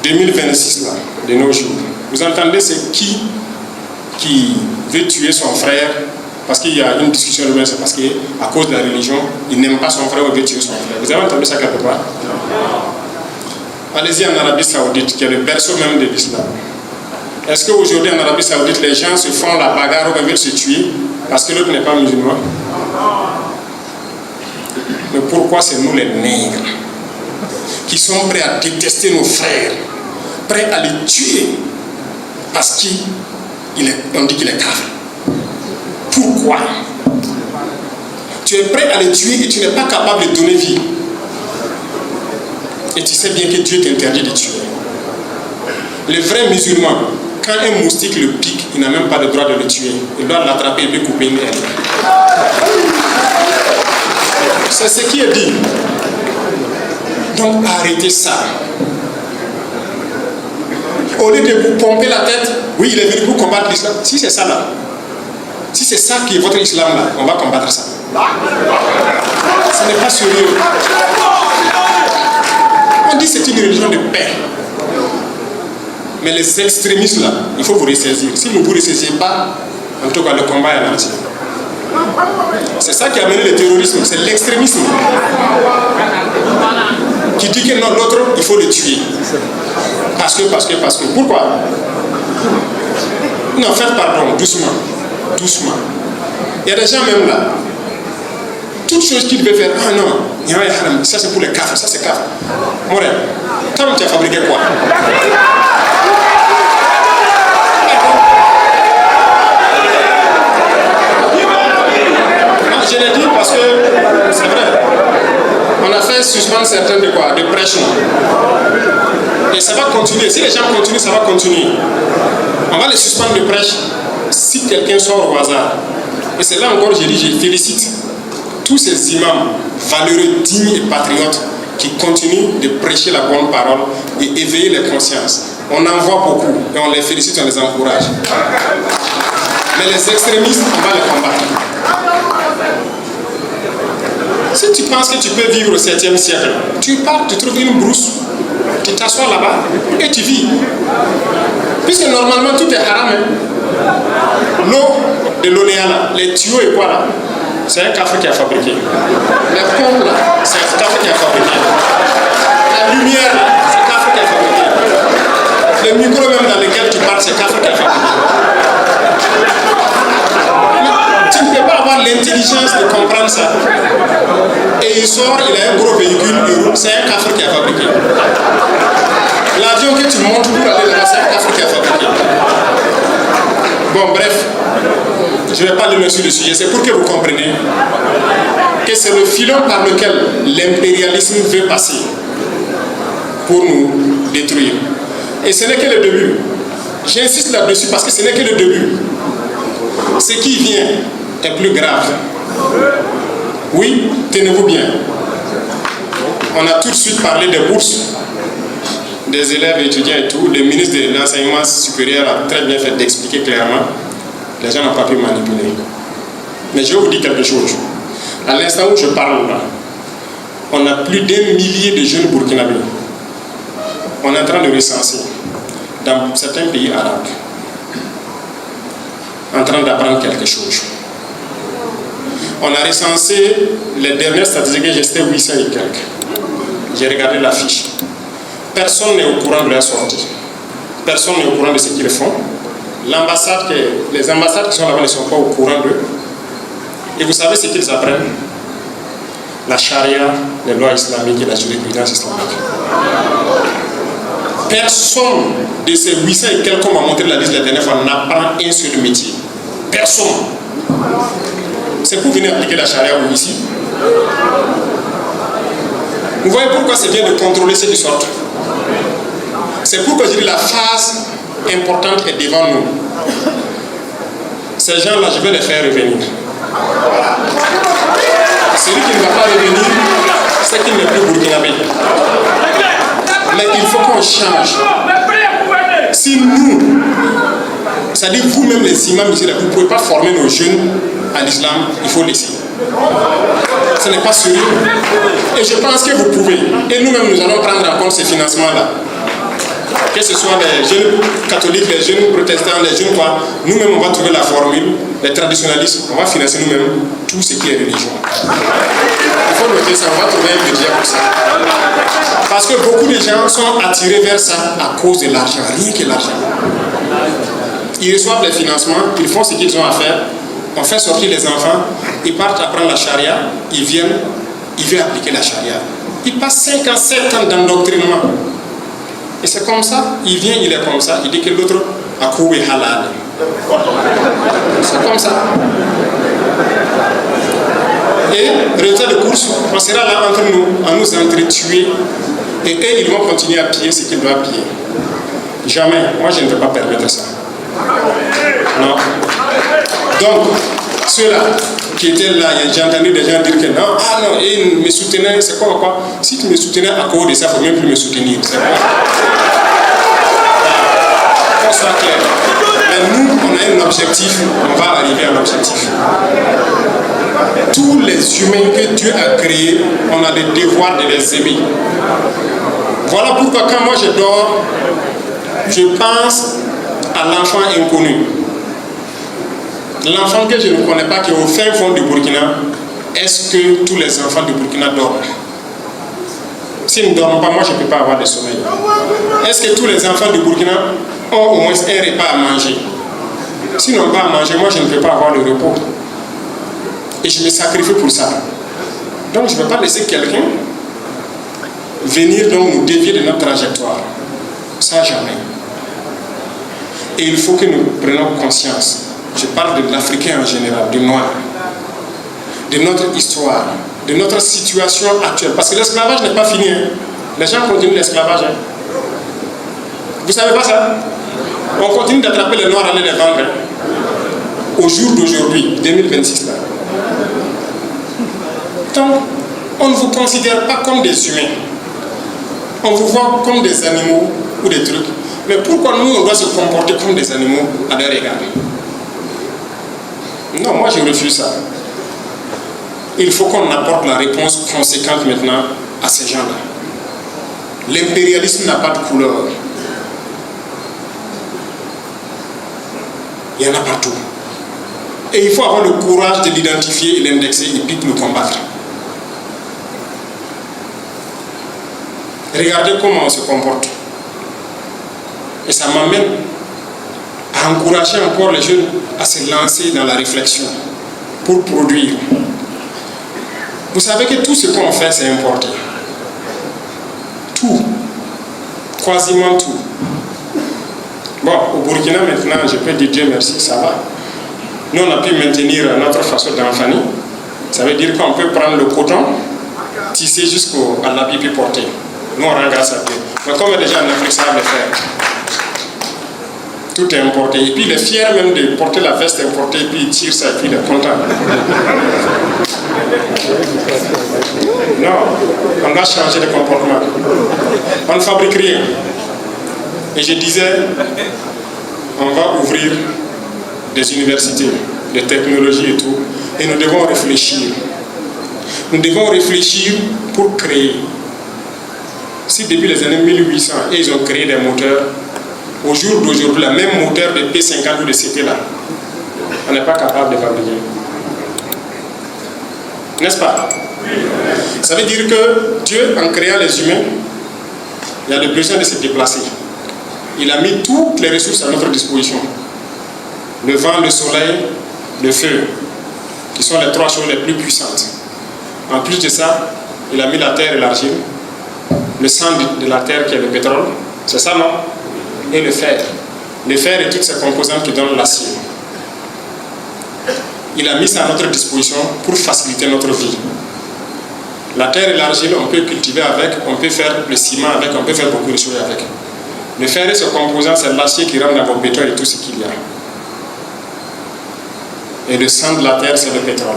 2026 là, de nos jours, vous entendez c'est qui qui veut tuer son frère parce qu'il y a une discussion de c'est parce qu'à cause de la religion, il n'aime pas son frère ou veut tuer son frère. Vous avez entendu ça quelque part? Allez-y en Arabie Saoudite, qui est le berceau même de l'islam. Est-ce qu'aujourd'hui en Arabie Saoudite, les gens se font la bagarre ou veulent se tuer parce que l'autre n'est pas musulman? Mais pourquoi c'est nous les nègres qui sommes prêts à détester nos frères, prêts à les tuer parce qu'on dit qu'il est kafir? Pourquoi? Tu es prêt à les tuer et tu n'es pas capable de donner vie. Et tu sais bien que Dieu t'interdit de tuer. Le vrai musulman, quand un moustique le pique, il n'a même pas le droit de le tuer. Il doit l'attraper et lui couper une aile. C'est ce qui est dit. Donc arrêtez ça. Au lieu de vous pomper la tête, oui, il est venu pour combattre l'islam. Si c'est ça là, si c'est ça qui est votre islam là, on va combattre ça. Ce n'est pas sérieux. On dit que c'est une religion de paix. Mais les extrémistes là, il faut vous ressaisir. Si vous ne vous ressaisissez pas, en tout cas le combat est lancé. C'est ça qui a amené le terrorisme, c'est l'extrémisme. Qui dit que non, l'autre, il faut le tuer. Parce que. Pourquoi? Non, faites pardon, doucement. Doucement. Il y a des gens même là. Toute chose qu'il veut faire, ah non, ça c'est pour les kafres, ça c'est kafre. Morel, toi tu as fabriqué quoi? Non, je l'ai dit parce que c'est vrai. On a fait suspendre certains de quoi? De prêches. Et ça va continuer. Si les gens continuent, ça va continuer. On va les suspendre de prêche si quelqu'un sort au hasard. Et c'est là encore, je félicite tous ces imams valeureux, dignes et patriotes qui continuent de prêcher la bonne parole et éveiller les consciences. On en voit beaucoup et on les félicite, on les encourage. Mais les extrémistes, on va les combattre. Si tu penses que tu peux vivre au 7e siècle, tu pars, tu trouves une brousse, tu t'assois là-bas et tu vis. Puisque normalement tout est haram. L'eau de l'Onéa là, les tuyaux et quoi là, c'est un kafir qui a fabriqué. Les pompes là, c'est un kafir qui a fabriqué. La lumière là, c'est un kafir qui a fabriqué. Le micro même dans lequel tu parles, c'est un kafir qui a fabriqué. Mais tu ne peux pas avoir l'intelligence de comprendre ça. Et il sort, il a un gros véhicule, il roule, c'est un kafir qui a fabriqué. L'avion que tu montes pour aller là, c'est un kafir qui a fabriqué. Bon, bref. Je ne vais pas aller sur le sujet, c'est pour que vous compreniez que c'est le filon par lequel l'impérialisme veut passer pour nous détruire. Et ce n'est que le début. J'insiste là-dessus parce que ce n'est que le début. Ce qui vient est plus grave. Oui, tenez-vous bien. On a tout de suite parlé des bourses des élèves, étudiants et tout. Le ministre de l'enseignement supérieur a très bien fait d'expliquer clairement. Les gens n'ont pas pu manipuler. Mais je vais vous dire quelque chose. À l'instant où je parle là, on a plus d'1 millier de jeunes burkinabés. On est en train de recenser dans certains pays arabes. En train d'apprendre quelque chose. On a recensé les dernières statistiques, j'étais 800 et quelques. J'ai regardé la fiche. Personne n'est au courant de leur sortie. Personne n'est au courant de ce qu'ils font. Les ambassades qui sont là-bas ne sont pas au courant d'eux. Et vous savez ce qu'ils apprennent? La charia, les lois islamiques et la jurisprudence islamique. Personne de ces 800 et quelques qu'on m'a montré la liste la dernière fois n'apprend un seul métier. Personne. C'est pour venir appliquer la charia ou ici. Vous voyez pourquoi c'est bien de contrôler ceux qui sortent. C'est pourquoi je dis la phase importante est devant nous. Ces gens-là, je vais les faire revenir. Celui qui ne va pas revenir, c'est qu'il n'est plus burkinabé. Mais il faut qu'on change. Si nous, c'est-à-dire vous-même les imams ici, vous ne pouvez pas former nos jeunes à l'islam, il faut laisser. Ce n'est pas sérieux. Et je pense que vous pouvez. Et nous-mêmes, nous allons prendre en compte ces financements-là. Que ce soit les jeunes catholiques, les jeunes protestants, les jeunes quoi, nous-mêmes on va trouver la formule, les traditionalistes, on va financer nous-mêmes tout ce qui est religion. Il faut noter ça, on va trouver un budget pour ça. Parce que beaucoup de gens sont attirés vers ça à cause de l'argent, rien que l'argent. Ils reçoivent les financements, ils font ce qu'ils ont à faire, on fait sortir les enfants, ils partent apprendre la charia, ils viennent, ils veulent appliquer la charia. Ils passent 5 ans, 7 ans d'endoctrinement. Et c'est comme ça, il vient, il est comme ça, il dit que l'autre a couru halal. C'est comme ça. Et résultat de course, on sera là entre nous, à nous entretuer, et eux, ils vont continuer à piller ce qu'ils doivent piller. Jamais, moi je ne vais pas permettre ça. Non. Donc, ceux-là qui étaient là, j'ai entendu des gens dire que non, ah non, ils me soutenaient, c'est quoi? Si tu me soutenais à cause de ça, il ne faut même plus me soutenir. C'est vrai. Qu'on soit clair. Mais nous, on a un objectif, on va arriver à l'objectif. Tous les humains que Dieu a créés, on a le devoir de les aimer. Voilà pourquoi quand moi je dors, je pense à l'enfant inconnu. L'enfant que je ne connais pas, qui est au fin fond du Burkina, est-ce que tous les enfants du Burkina dorment? S'ils ne dorment pas, moi je ne peux pas avoir de sommeil. Est-ce que tous les enfants du Burkina ont au moins un repas à manger? S'ils n'ont pas à manger, moi je ne peux pas avoir le repos. Et je me sacrifie pour ça. Donc je ne vais pas laisser quelqu'un venir donc nous dévier de notre trajectoire. Ça jamais. Et il faut que nous prenions conscience. Je parle de l'Africain en général, du noir, de notre histoire, de notre situation actuelle. Parce que l'esclavage n'est pas fini. Hein. Les gens continuent l'esclavage. Hein. Vous ne savez pas ça? On continue d'attraper les noirs, aller les vendre. Hein. Au jour d'aujourd'hui, 2026. Là. Donc, on ne vous considère pas comme des humains. On vous voit comme des animaux ou des trucs. Mais pourquoi nous, on doit se comporter comme des animaux à leur égard? Non, moi je refuse ça. Il faut qu'on apporte la réponse conséquente maintenant à ces gens-là. L'impérialisme n'a pas de couleur. Il y en a partout. Et il faut avoir le courage de l'identifier et l'indexer et puis de le combattre. Regardez comment on se comporte. Et ça m'amène à encourager encore les jeunes à se lancer dans la réflexion pour produire. Vous savez que tout ce qu'on fait, c'est importé. Tout. Quasiment tout. Bon, au Burkina maintenant, je peux dire Dieu merci, ça va. Nous, on a pu maintenir notre façon d'enfanner. Ça veut dire qu'on peut prendre le coton, tisser jusqu'à l'habit puis porter. Nous, on rend grâce à Dieu. Mais comme déjà en Afrique, ça va le faire. Tout est importé. Et puis il est fier même de porter la veste importée, et puis il tire ça, et puis il est content. Non, on doit changer de comportement. On ne fabrique rien. Et je disais, on va ouvrir des universités, de technologie et tout, et nous devons réfléchir. Nous devons réfléchir pour créer. Si depuis les années 1800, ils ont créé des moteurs, au jour d'aujourd'hui, la même moteur de P50 ou de CT là, on n'est pas capable de fabriquer. N'est-ce pas? Ça veut dire que Dieu, en créant les humains, il a le besoin de se déplacer. Il a mis toutes les ressources à notre disposition. Le vent, le soleil, le feu, qui sont les 3 choses les plus puissantes. En plus de ça, il a mis la terre et l'argile, le sang de la terre qui est le pétrole, c'est ça, non? Et le fer. Le fer et toutes ces composantes qui donnent l'acier. Il a mis ça à notre disposition pour faciliter notre vie. La terre et l'argile, on peut cultiver avec, on peut faire le ciment avec, on peut faire beaucoup de choses avec. Le fer et ce composant, c'est l'acier qui rentre dans vos béton et tout ce qu'il y a. Et le sang de la terre, c'est le pétrole,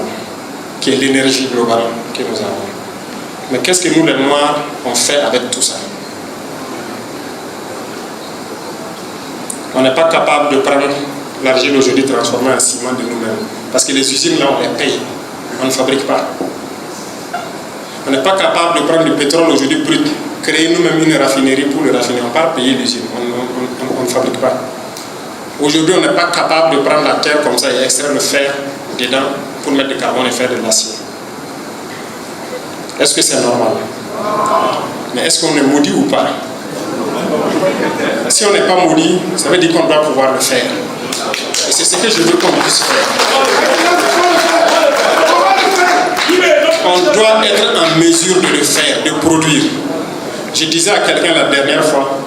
qui est l'énergie globale que nous avons. Mais qu'est-ce que nous, les Noirs, on fait avec tout ça? On n'est pas capable de prendre l'argile aujourd'hui transformée en ciment de nous-mêmes. Parce que les usines, là, on les paye. On ne fabrique pas. On n'est pas capable de prendre du pétrole aujourd'hui brut créer nous-mêmes une raffinerie pour le raffiner. On ne va pas payer l'usine, on ne fabrique pas. Aujourd'hui, on n'est pas capable de prendre la terre comme ça et extraire le fer dedans pour mettre du carbone et faire de l'acier. Est-ce que c'est normal? Mais est-ce qu'on est maudit ou pas? Si on n'est pas maudit, ça veut dire qu'on doit pouvoir le faire. Et c'est ce que je veux qu'on puisse faire. On doit être en mesure de le faire, de produire. Je disais à quelqu'un la dernière fois,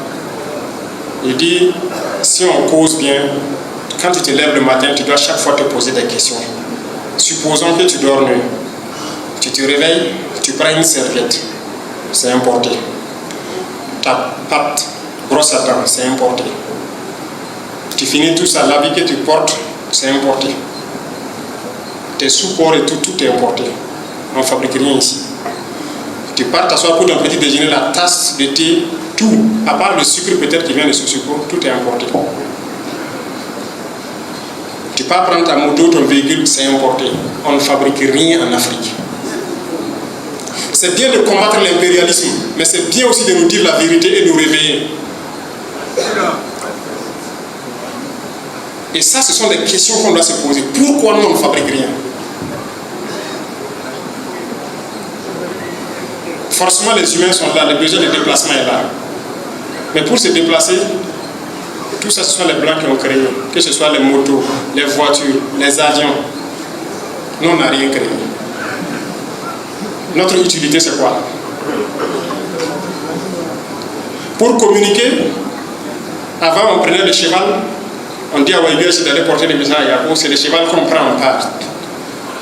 il dit, si on cause bien, quand tu te lèves le matin, tu dois chaque fois te poser des questions. Supposons que tu dors nu. Tu te réveilles, tu prends une serviette, c'est importé. Ta pâte, brosse à dents, c'est importé. Tu finis tout ça, l'habit que tu portes, c'est importé. Tes sous-corps et tout est importé. On ne fabrique rien ici. Tu pars t'asseoir pour ton petit déjeuner, la tasse de thé, tout, à part le sucre peut-être qui vient de ce sucre, tout est importé. Tu pars prendre ta moto, ton véhicule, c'est importé. On ne fabrique rien en Afrique. C'est bien de combattre l'impérialisme, mais c'est bien aussi de nous dire la vérité et de nous réveiller. Et ça, ce sont des questions qu'on doit se poser. Pourquoi nous, on ne fabrique rien? Forcément, les humains sont là, le besoin de déplacement est là. Mais pour se déplacer, tout ça, ce sont les Blancs qui ont créé. Que ce soit les motos, les voitures, les avions. Nous, on n'a rien créé. Notre utilité, c'est quoi? Pour communiquer, avant, on prenait le cheval. On dit à Waïbia, c'est d'aller porter des messages à Yako. C'est le cheval qu'on prend en part.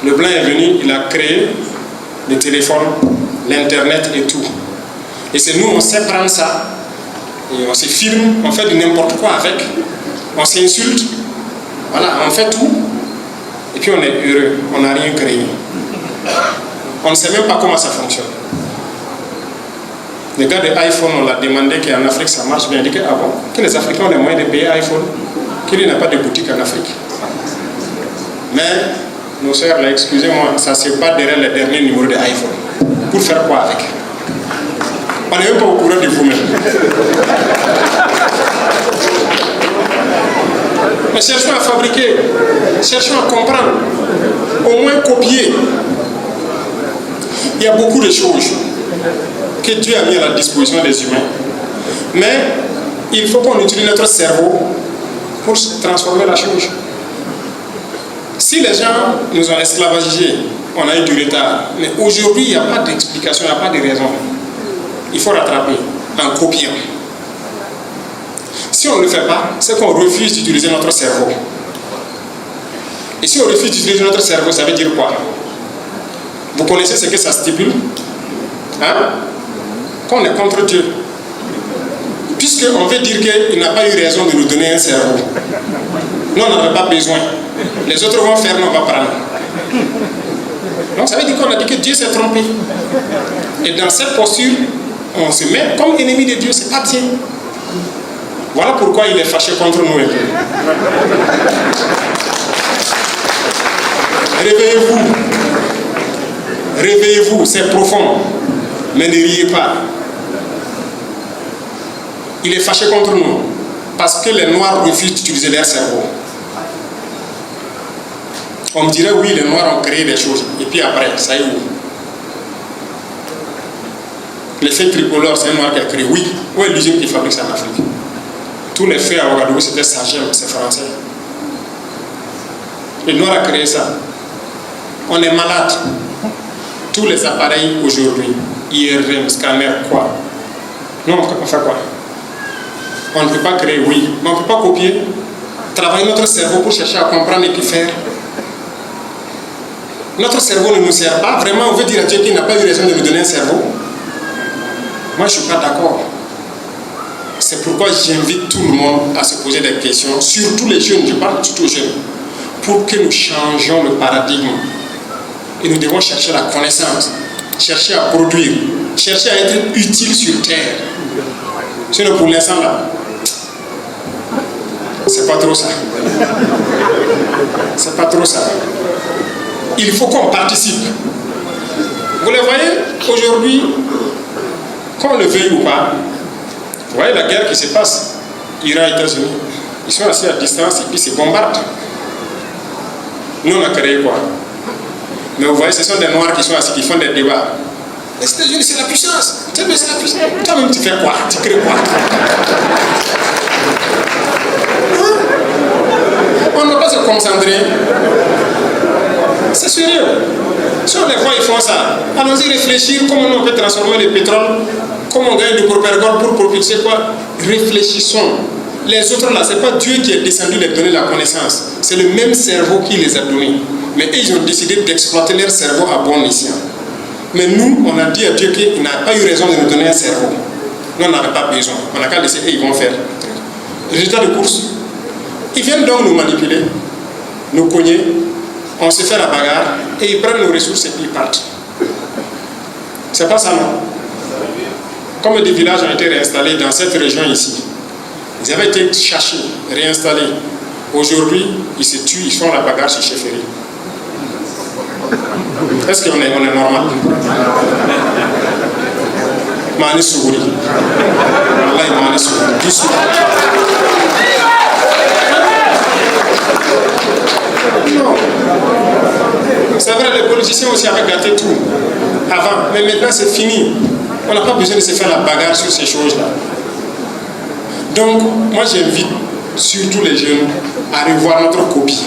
Le Blanc est venu, il a créé le téléphone, l'internet et tout. Et c'est nous, on sait prendre ça, et on se filme, on fait du n'importe quoi avec, on s'insulte, voilà, on fait tout, et puis on est heureux, on n'a rien créé. On ne sait même pas comment ça fonctionne. Les gars de iPhone, on l'a demandé qu'en Afrique ça marche bien. On dit que, ah bon, que les Africains ont les moyens de payer iPhone, qu'il n'y a pas de boutique en Afrique. Mais, nos sœurs, là, excusez-moi, ça se bat derrière les derniers numéros de iPhone. Pour faire quoi avec? On n'est même pas au courant de vous-même. Mais cherchons à fabriquer, cherchons à comprendre, au moins copier. Il y a beaucoup de choses que Dieu a mis à la disposition des humains. Mais il faut qu'on utilise notre cerveau pour transformer la chose. Si les gens nous ont esclavagisés, on a eu du retard. Mais aujourd'hui, il n'y a pas d'explication, il n'y a pas de raison. Il faut rattraper en copiant. Si on ne le fait pas, c'est qu'on refuse d'utiliser notre cerveau. Et si on refuse d'utiliser notre cerveau, ça veut dire quoi? Vous connaissez ce que ça stipule? Hein? Qu'on est contre Dieu. Puisqu'on veut dire qu'il n'a pas eu raison de nous donner un cerveau. Nous, on n'en a pas besoin. Les autres vont faire, nous, on va prendre. Donc ça veut dire qu'on a dit que Dieu s'est trompé. Et dans cette posture, on se met comme ennemi de Dieu, c'est pas bien. Voilà pourquoi il est fâché contre nous un peu. Réveillez-vous. Réveillez-vous, c'est profond. Mais ne riez pas. Il est fâché contre nous parce que les Noirs refusent d'utiliser leur cerveau. On me dirait oui, les Noirs ont créé des choses. Et puis après, ça y est où? L'effet tricolore, c'est un Noir qui a créé. Oui, où est l'usine qui fabrique ça en Afrique? Tous les faits à Ouagadougou, c'était Sagem, c'est français. Le Noir a créé ça. On est malade. Tous les appareils aujourd'hui, IRM, scanner, quoi? Non, on fait quoi? On ne peut pas créer, oui, mais on ne peut pas copier. Travailler notre cerveau pour chercher à comprendre et puis faire. Notre cerveau ne nous sert pas. Vraiment, on veut dire à Dieu qu'il n'a pas eu raison de nous donner un cerveau. Moi, je ne suis pas d'accord. C'est pourquoi j'invite tout le monde à se poser des questions, surtout les jeunes, je parle surtout aux jeunes, pour que nous changions le paradigme. Et nous devons chercher la connaissance, chercher à produire, chercher à être utile sur terre. Sinon, pour l'instant, là, c'est pas trop ça. C'est pas trop ça. Il faut qu'on participe. Vous les voyez, aujourd'hui, qu'on le veuille ou pas, vous voyez la guerre qui se passe, Iran-États-Unis, ils sont assis à distance et puis ils se bombardent. Nous, on a créé quoi? Mais vous voyez, ce sont des Noirs qui sont assis, qui font des débats. Les États-Unis, c'est la puissance. C'est la puissance. Toi-même, tu fais quoi? Tu crées quoi? On ne va pas se concentrer. C'est sérieux. Si on les voit, ils font ça. Allons-y réfléchir comment on peut transformer le pétrole, comment on gagne du propergol pour propulser quoi? Réfléchissons. Les autres là, ce n'est pas Dieu qui est descendu les donner la connaissance. C'est le même cerveau qui les a donnés. Mais eux, ils ont décidé d'exploiter leur cerveau à bon escient. Mais nous, on a dit à Dieu qu'il n'a pas eu raison de nous donner un cerveau. Nous, on n'avait pas besoin. On n'a qu'à laisser et ils vont faire. Résultat de course. Ils viennent donc nous manipuler, nous cogner, on se fait la bagarre et ils prennent nos ressources et puis ils partent. C'est pas ça, non? Comme des villages ont été réinstallés dans cette région ici, ils avaient été cherchés, réinstallés. Aujourd'hui, ils se tuent, ils font la bagarre chez Chefferie. Est-ce qu'on est normal? Mani Sougouri. Allah Mani Sougouri. Non. C'est vrai, les politiciens aussi avaient gâté tout avant, mais maintenant c'est fini. On n'a pas besoin de se faire la bagarre sur ces choses-là. Donc, moi j'invite surtout les jeunes à revoir notre copie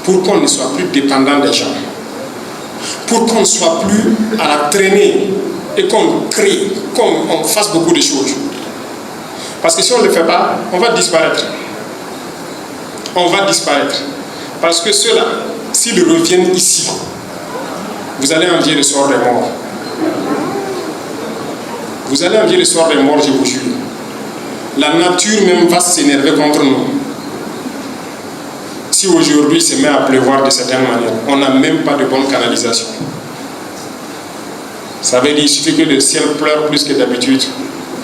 pour qu'on ne soit plus dépendant des gens, pour qu'on ne soit plus à la traînée et qu'on crée, qu'on fasse beaucoup de choses. Parce que si on ne le fait pas, on va disparaître. On va disparaître. Parce que ceux-là, s'ils reviennent ici, vous allez envier le sort des morts. Vous allez envier le sort des morts, je vous jure. La nature même va s'énerver contre nous. Si aujourd'hui il se met à pleuvoir de certaines manières, on n'a même pas de bonne canalisation. Ça veut dire qu'il suffit que le ciel pleure plus que d'habitude,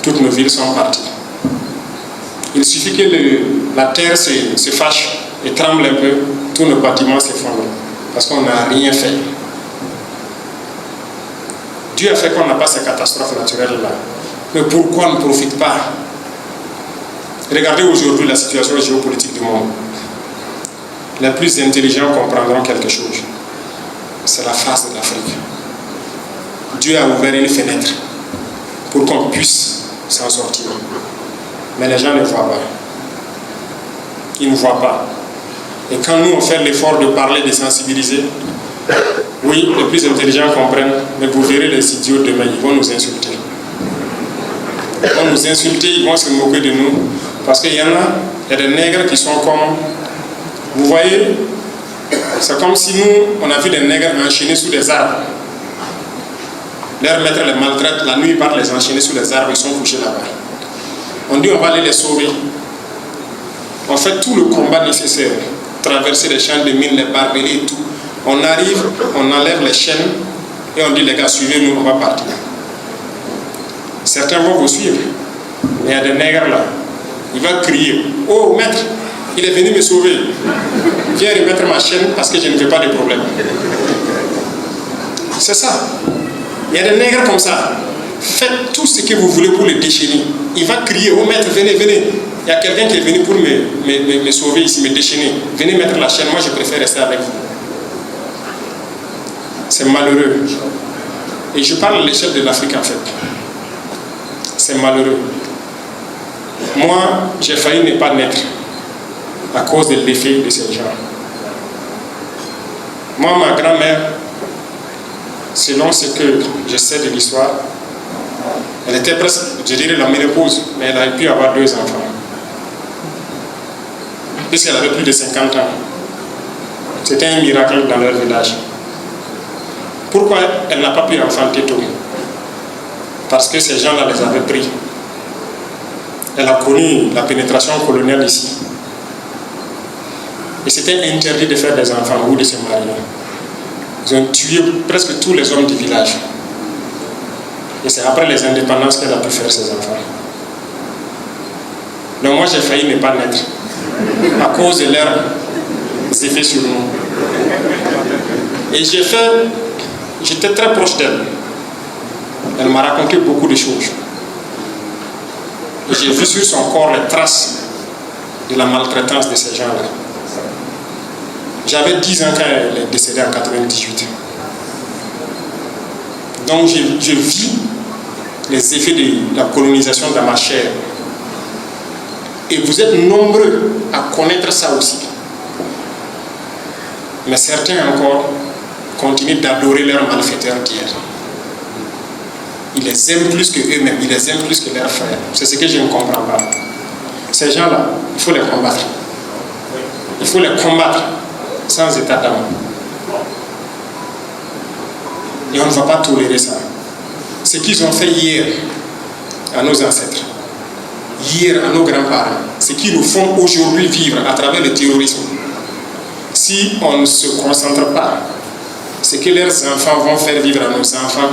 toutes nos villes sont parties. Il suffit que la terre se fâche et tremble un peu, tous nos bâtiments s'effondrent. Parce qu'on n'a rien fait. Dieu a fait qu'on n'a pas ces catastrophes naturelles-là. Mais pourquoi on ne profite pas? Regardez aujourd'hui la situation géopolitique du monde. Les plus intelligents comprendront quelque chose. C'est la face de l'Afrique. Dieu a ouvert une fenêtre pour qu'on puisse s'en sortir. Mais les gens ne voient pas. Ils ne voient pas. Et quand nous, on fait l'effort de parler, de sensibiliser, oui, les plus intelligents comprennent, mais vous verrez les idiots demain, ils vont nous insulter. Ils vont nous insulter, ils vont se moquer de nous. Parce qu'il y en a, il y a des nègres qui sont comme... Vous voyez, c'est comme si nous, on a vu des nègres enchaînés sous des arbres. Leurs maîtres les maltraitent, la nuit ils partent les enchaîner sous les arbres, ils sont couchés là-bas. On dit on va aller les sauver. On fait tout le combat nécessaire. Traverser les champs de mines, les barbelés et tout. On arrive, on enlève les chaînes et on dit les gars, suivez-nous, on va partir. Certains vont vous suivre. Mais il y a des nègres là. Il va crier, oh maître, il est venu me sauver. Viens remettre ma chaîne parce que je ne veux pas de problème. C'est ça. Il y a des nègres comme ça. Faites tout ce que vous voulez pour les déchaîner. Il va crier, oh maître, venez, venez. Il y a quelqu'un qui est venu pour me sauver ici, me déchaîner. Venez mettre la chaîne, moi je préfère rester avec vous. C'est malheureux. Et je parle à l'échelle de l'Afrique en fait. C'est malheureux. Moi, j'ai failli ne pas naître à cause de l'effet de ces gens. Moi, ma grand-mère, selon ce que je sais de l'histoire, elle était presque, je dirais, la ménopause, mais elle a pu avoir 2 enfants. Puisqu'elle avait plus de 50 ans. C'était un miracle dans leur village. Pourquoi elle n'a pas pu enfanter tôt? Parce que ces gens-là les avaient pris. Elle a connu la pénétration coloniale ici. Et c'était interdit de faire des enfants ou de se marier. Ils ont tué presque tous les hommes du village. Et c'est après les indépendances qu'elle a pu faire ses enfants. Donc moi j'ai failli ne pas naître à cause de leurs effets sur nous. Et j'étais très proche d'elle. Elle m'a raconté beaucoup de choses. Et j'ai vu sur son corps les traces de la maltraitance de ces gens-là. J'avais 10 ans quand elle est décédée en 98. Donc je vis les effets de la colonisation dans ma chair. Et vous êtes nombreux à connaître ça aussi. Mais certains encore continuent d'adorer leurs malfaiteurs d'hier. Ils les aiment plus que eux-mêmes, ils les aiment plus que leurs frères. C'est ce que je ne comprends pas. Ces gens-là, il faut les combattre. Il faut les combattre sans état d'âme. Et on ne va pas tolérer ça. Ce qu'ils ont fait hier à nos ancêtres, hier à nos grands-parents, ce qu'ils nous font aujourd'hui vivre à travers le terrorisme, si on ne se concentre pas, ce que leurs enfants vont faire vivre à nos enfants,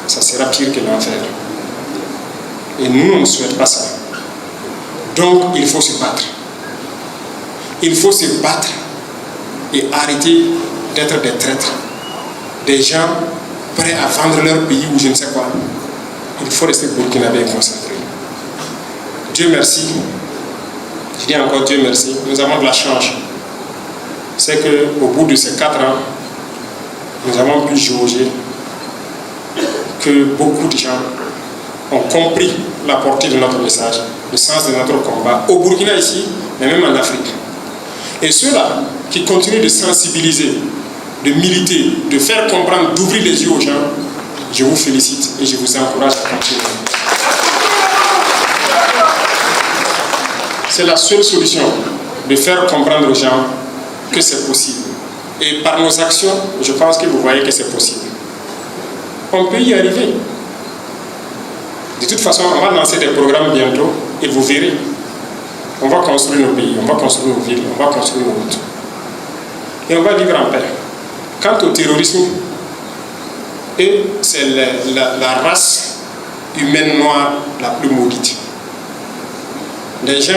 ça sera pire que l'enfer. Et nous, on ne souhaite pas ça. Donc, il faut se battre. Il faut se battre et arrêter d'être des traîtres, des gens prêts à vendre leur pays ou je ne sais quoi. Il faut rester burkinabé et concentré. Dieu merci. Je dis encore Dieu merci. Nous avons de la chance. C'est qu'au bout de ces 4 ans, nous avons pu jauger que beaucoup de gens ont compris la portée de notre message, le sens de notre combat, au Burkina ici, mais même en Afrique. Et ceux-là qui continuent de sensibiliser, de militer, de faire comprendre, d'ouvrir les yeux aux gens, je vous félicite et je vous encourage à continuer. C'est la seule solution de faire comprendre aux gens que c'est possible. Et par nos actions, je pense que vous voyez que c'est possible. On peut y arriver. De toute façon, on va lancer des programmes bientôt et vous verrez. On va construire nos pays, on va construire nos villes, on va construire nos routes. Et on va vivre en paix. Quant au terrorisme, c'est la race humaine noire la plus maudite. Des gens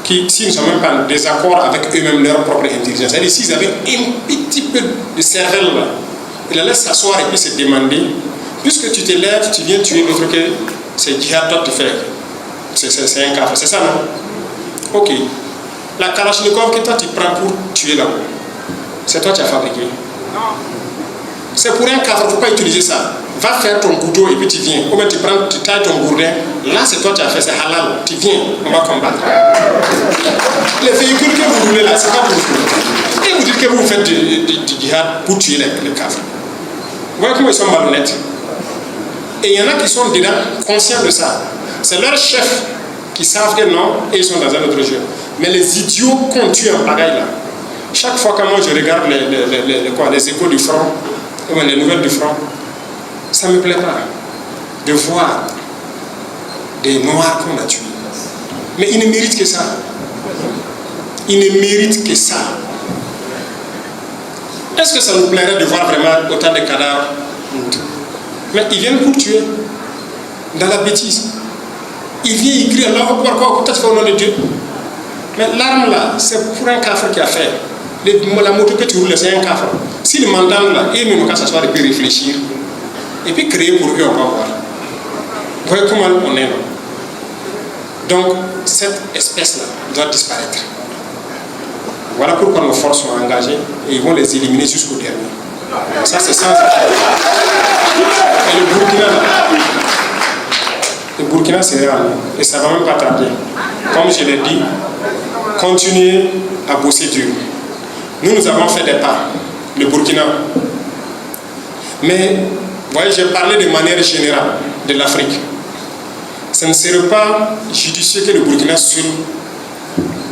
qui, s'ils ne sont même pas en désaccord avec eux-mêmes, leur propre intelligence, c'est-à-dire s'ils avaient un petit peu de cervelle là, ils la laissent s'asseoir et puis se demander, puisque tu te lèves, tu viens tuer l'autre, que c'est djihad, toi tu fais. C'est un café, c'est ça non? Ok. La Kalachnikov que toi tu prends pour tuer là, c'est toi qui as fabriqué. C'est pour un café, il ne faut pas utiliser ça. Va faire ton couteau et puis tu viens. Ou bien tu tailles ton gourdin. Là, c'est toi qui as fait, c'est halal. Tu viens, on va combattre. Les véhicules que vous roulez là, c'est pas pour vous. Et vous dites que vous faites du djihad pour tuer les caves. Vous voyez comment ils sont malhonnêtes. Et il y en a qui sont dedans conscients de ça. C'est leurs chefs qui savent que non, et ils sont dans un autre jeu. Mais les idiots qu'on tue en pagaille là, chaque fois que moi je regarde les échos du front, ou les nouvelles du front, ça ne me plaît pas de voir des noirs qu'on a tués. Mais ils ne méritent que ça. Ils ne méritent que ça. Est-ce que ça nous plairait de voir vraiment autant de cadavres? Mais ils viennent pour tuer. Dans la bêtise. Ils viennent écrire là, pourquoi tu fais au nom de Dieu? Mais l'arme là, c'est pour un cafre qui a fait. La moto que tu roules, c'est un cafre. S'ils m'entendent là, ils n'ont qu'à s'asseoir et puis réfléchir. Et puis créer pour eux, on va voir. Vous voyez comment on est là. Donc, cette espèce-là doit disparaître. Voilà pourquoi nos forces sont engagées et ils vont les éliminer jusqu'au dernier. Ça, c'est sans effet. Et le Burkina, c'est réel. Et ça ne va même pas tarder. Comme je l'ai dit, continuez à bosser dur. Nous avons fait des pas. Le Burkina. Mais, vous voyez, j'ai parlé de manière générale de l'Afrique. Ce ne serait pas judicieux que le Burkina seul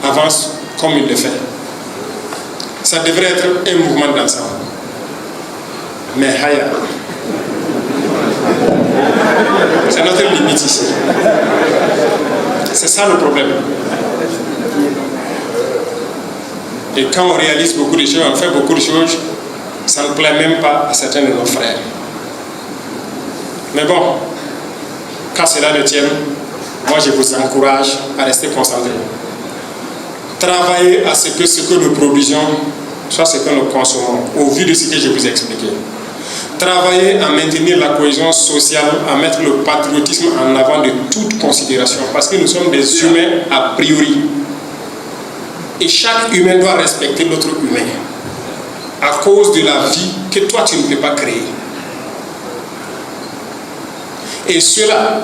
avance comme il le fait. Ça devrait être un mouvement d'ensemble. Mais Haya, c'est notre limite ici. C'est ça le problème. Et quand on réalise beaucoup de choses, on fait beaucoup de choses, ça ne plaît même pas à certains de nos frères. Mais bon, quand cela ne tient, moi je vous encourage à rester concentrés. Travaillez à ce que nous produisons soit ce que nous consommons, au vu de ce que je vous ai expliqué. travailler à maintenir la cohésion sociale, à mettre le patriotisme en avant de toute considération, parce que nous sommes des humains a priori. Et chaque humain doit respecter l'autre humain, à cause de la vie que toi tu ne peux pas créer. Et ceux-là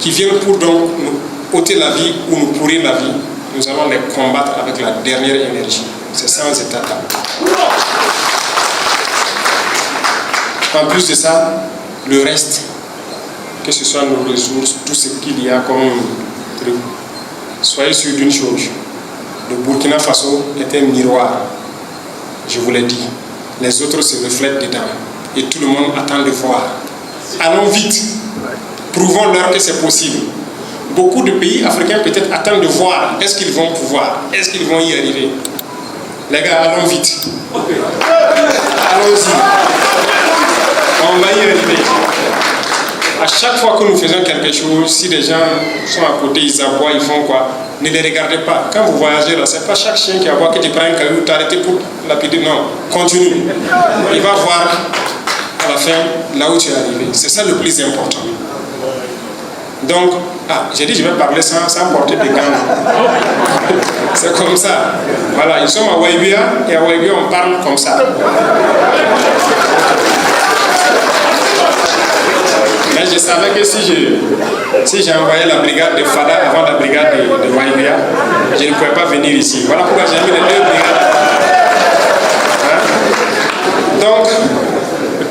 qui viennent pour donc nous ôter la vie ou nous pourrir la vie, nous allons les combattre avec la dernière énergie. C'est sans état d'âme. En plus de ça, le reste, que ce soit nos ressources, tout ce qu'il y a comme truc, soyez sûrs d'une chose. Le Burkina Faso est un miroir. Je vous l'ai dit. Les autres se reflètent dedans. Et tout le monde attend de voir. Allons vite. Prouvons-leur que c'est possible. Beaucoup de pays africains peut-être attendent de voir. Est-ce qu'ils vont pouvoir? Est-ce qu'ils vont y arriver? Les gars, allons vite. Allons-y. On va y arriver. À chaque fois que nous faisons quelque chose, si des gens sont à côté, ils aboient, ils font quoi? Ne les regardez pas. Quand vous voyagez là, c'est pas chaque chien qui aboie que tu prends un caillou, t'arrêtes pour lapider. Non, continue. Il va voir à la fin là où tu es arrivé. C'est ça le plus important. Donc, j'ai dit je vais parler sans porter des gants. C'est comme ça. Voilà, ils sont à Waibia et à Waibia on parle comme ça. Mais je savais que si j'ai envoyé la brigade de Fada avant la brigade de Waibia, je ne pouvais pas venir ici. Voilà pourquoi j'ai mis les deux brigades. Hein? Donc,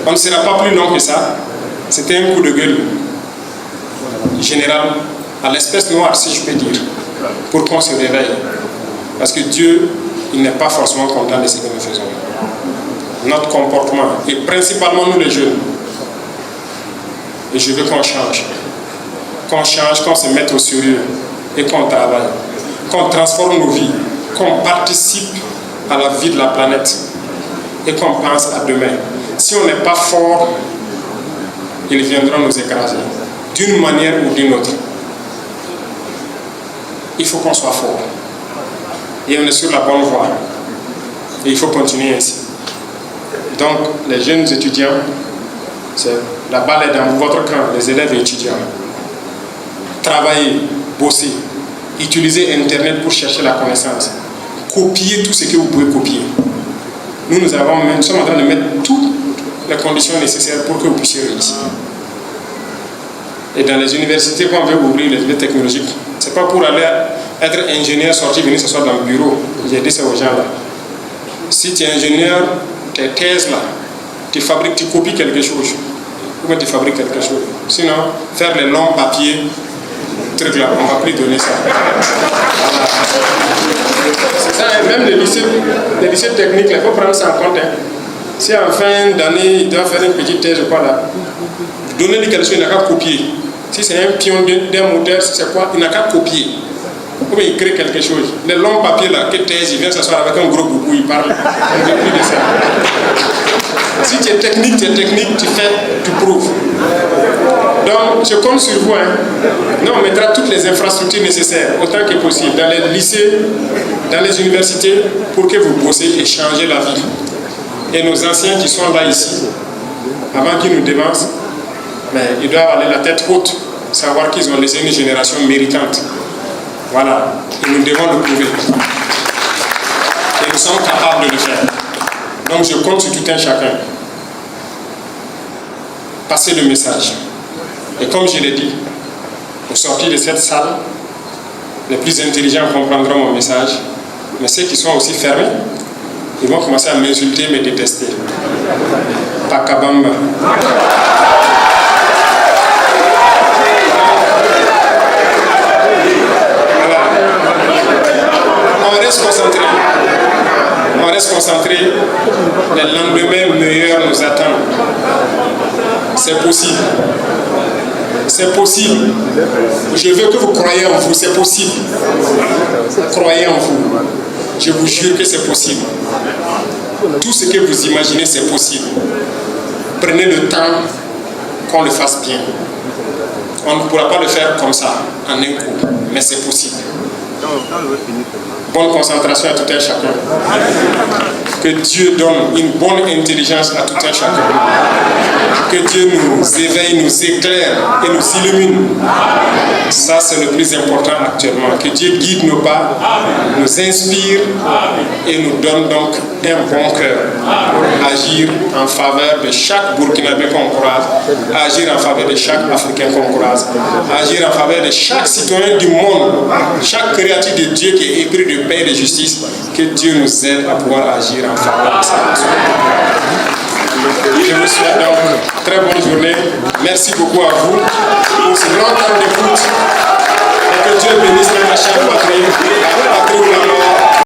on ne sera pas plus long que ça. C'était un coup de gueule général à l'espèce noire, si je peux dire, pour qu'on se réveille. Parce que Dieu, il n'est pas forcément content de ce que nous faisons. Notre comportement, et principalement nous les jeunes, et je veux qu'on change, qu'on se mette au sérieux et qu'on travaille, qu'on transforme nos vies, qu'on participe à la vie de la planète et qu'on pense à demain. Si on n'est pas fort, ils viendront nous écraser, d'une manière ou d'une autre. Il faut qu'on soit fort. Et on est sur la bonne voie. Et il faut continuer ainsi. Donc, les jeunes étudiants, la balle est dans votre camp, les élèves et étudiants. Travaillez, bossez, utilisez Internet pour chercher la connaissance. Copiez tout ce que vous pouvez copier. Nous sommes en train de mettre toutes les conditions nécessaires pour que vous puissiez réussir. Et dans les universités, quand on veut ouvrir les technologiques, ce n'est pas pour aller être ingénieur, sortir, venir s'asseoir dans le bureau. J'ai dit ça aux gens là. Si tu es ingénieur, tes thèses là, tu copies quelque chose. Ou bien tu fabriques quelque chose. Sinon, faire les longs papiers, trucs là, on ne va plus donner ça. Voilà. C'est ça, et même les lycées techniques, il faut prendre ça en compte. Hein. Si en fin d'année, il doit faire une petite thèse ou quoi là, donnez-lui quelque chose, il n'a qu'à copier. Si c'est un pion d'un moteur, c'est quoi? Il n'a qu'à copier. Ou bien il crée quelque chose. Les longs papiers là, que thèse, il vient s'asseoir avec un gros boubou, il parle. On ne veut plus de ça. Si tu es technique, tu fais, tu prouves. Donc, je compte sur vous. Hein. Nous, on mettra toutes les infrastructures nécessaires, autant que possible, dans les lycées, dans les universités, pour que vous bossez et changez la vie. Et nos anciens qui sont là ici, avant qu'ils nous dévancent, mais ils doivent aller la tête haute, savoir qu'ils ont laissé une génération méritante. Voilà, et nous devons le prouver. Et nous sommes capables de le faire. Donc je compte sur tout un chacun. Passez le message. Et comme je l'ai dit, au sortir de cette salle, les plus intelligents comprendront mon message, mais ceux qui sont aussi fermés, ils vont commencer à m'insulter, me détester. Pakabamba. Voilà. On reste concentré. On reste concentré. Les lendemains meilleurs nous attendent. C'est possible. C'est possible. Je veux que vous croyez en vous. C'est possible. Croyez en vous. Je vous jure que c'est possible. Tout ce que vous imaginez, c'est possible. Prenez le temps qu'on le fasse bien. On ne pourra pas le faire comme ça, en un coup, mais c'est possible. Bonne concentration à tout un chacun. Que Dieu donne une bonne intelligence à tout un chacun. Que Dieu nous éveille, nous éclaire et nous illumine. Ça, c'est le plus important actuellement. Que Dieu guide nos pas, nous inspire et nous donne donc un bon cœur pour agir en faveur de chaque Burkinabé qu'on croise, agir en faveur de chaque Africain qu'on croise, agir en faveur de chaque citoyen du monde, chaque créature de Dieu qui est épris de paix et de justice. Que Dieu nous aide à pouvoir agir en faveur de ça. Je vous souhaite donc très bonne journée. Merci beaucoup à vous pour ce grand temps d'écoute. Et que Dieu bénisse ma chère patrie, la patrie ou la mort.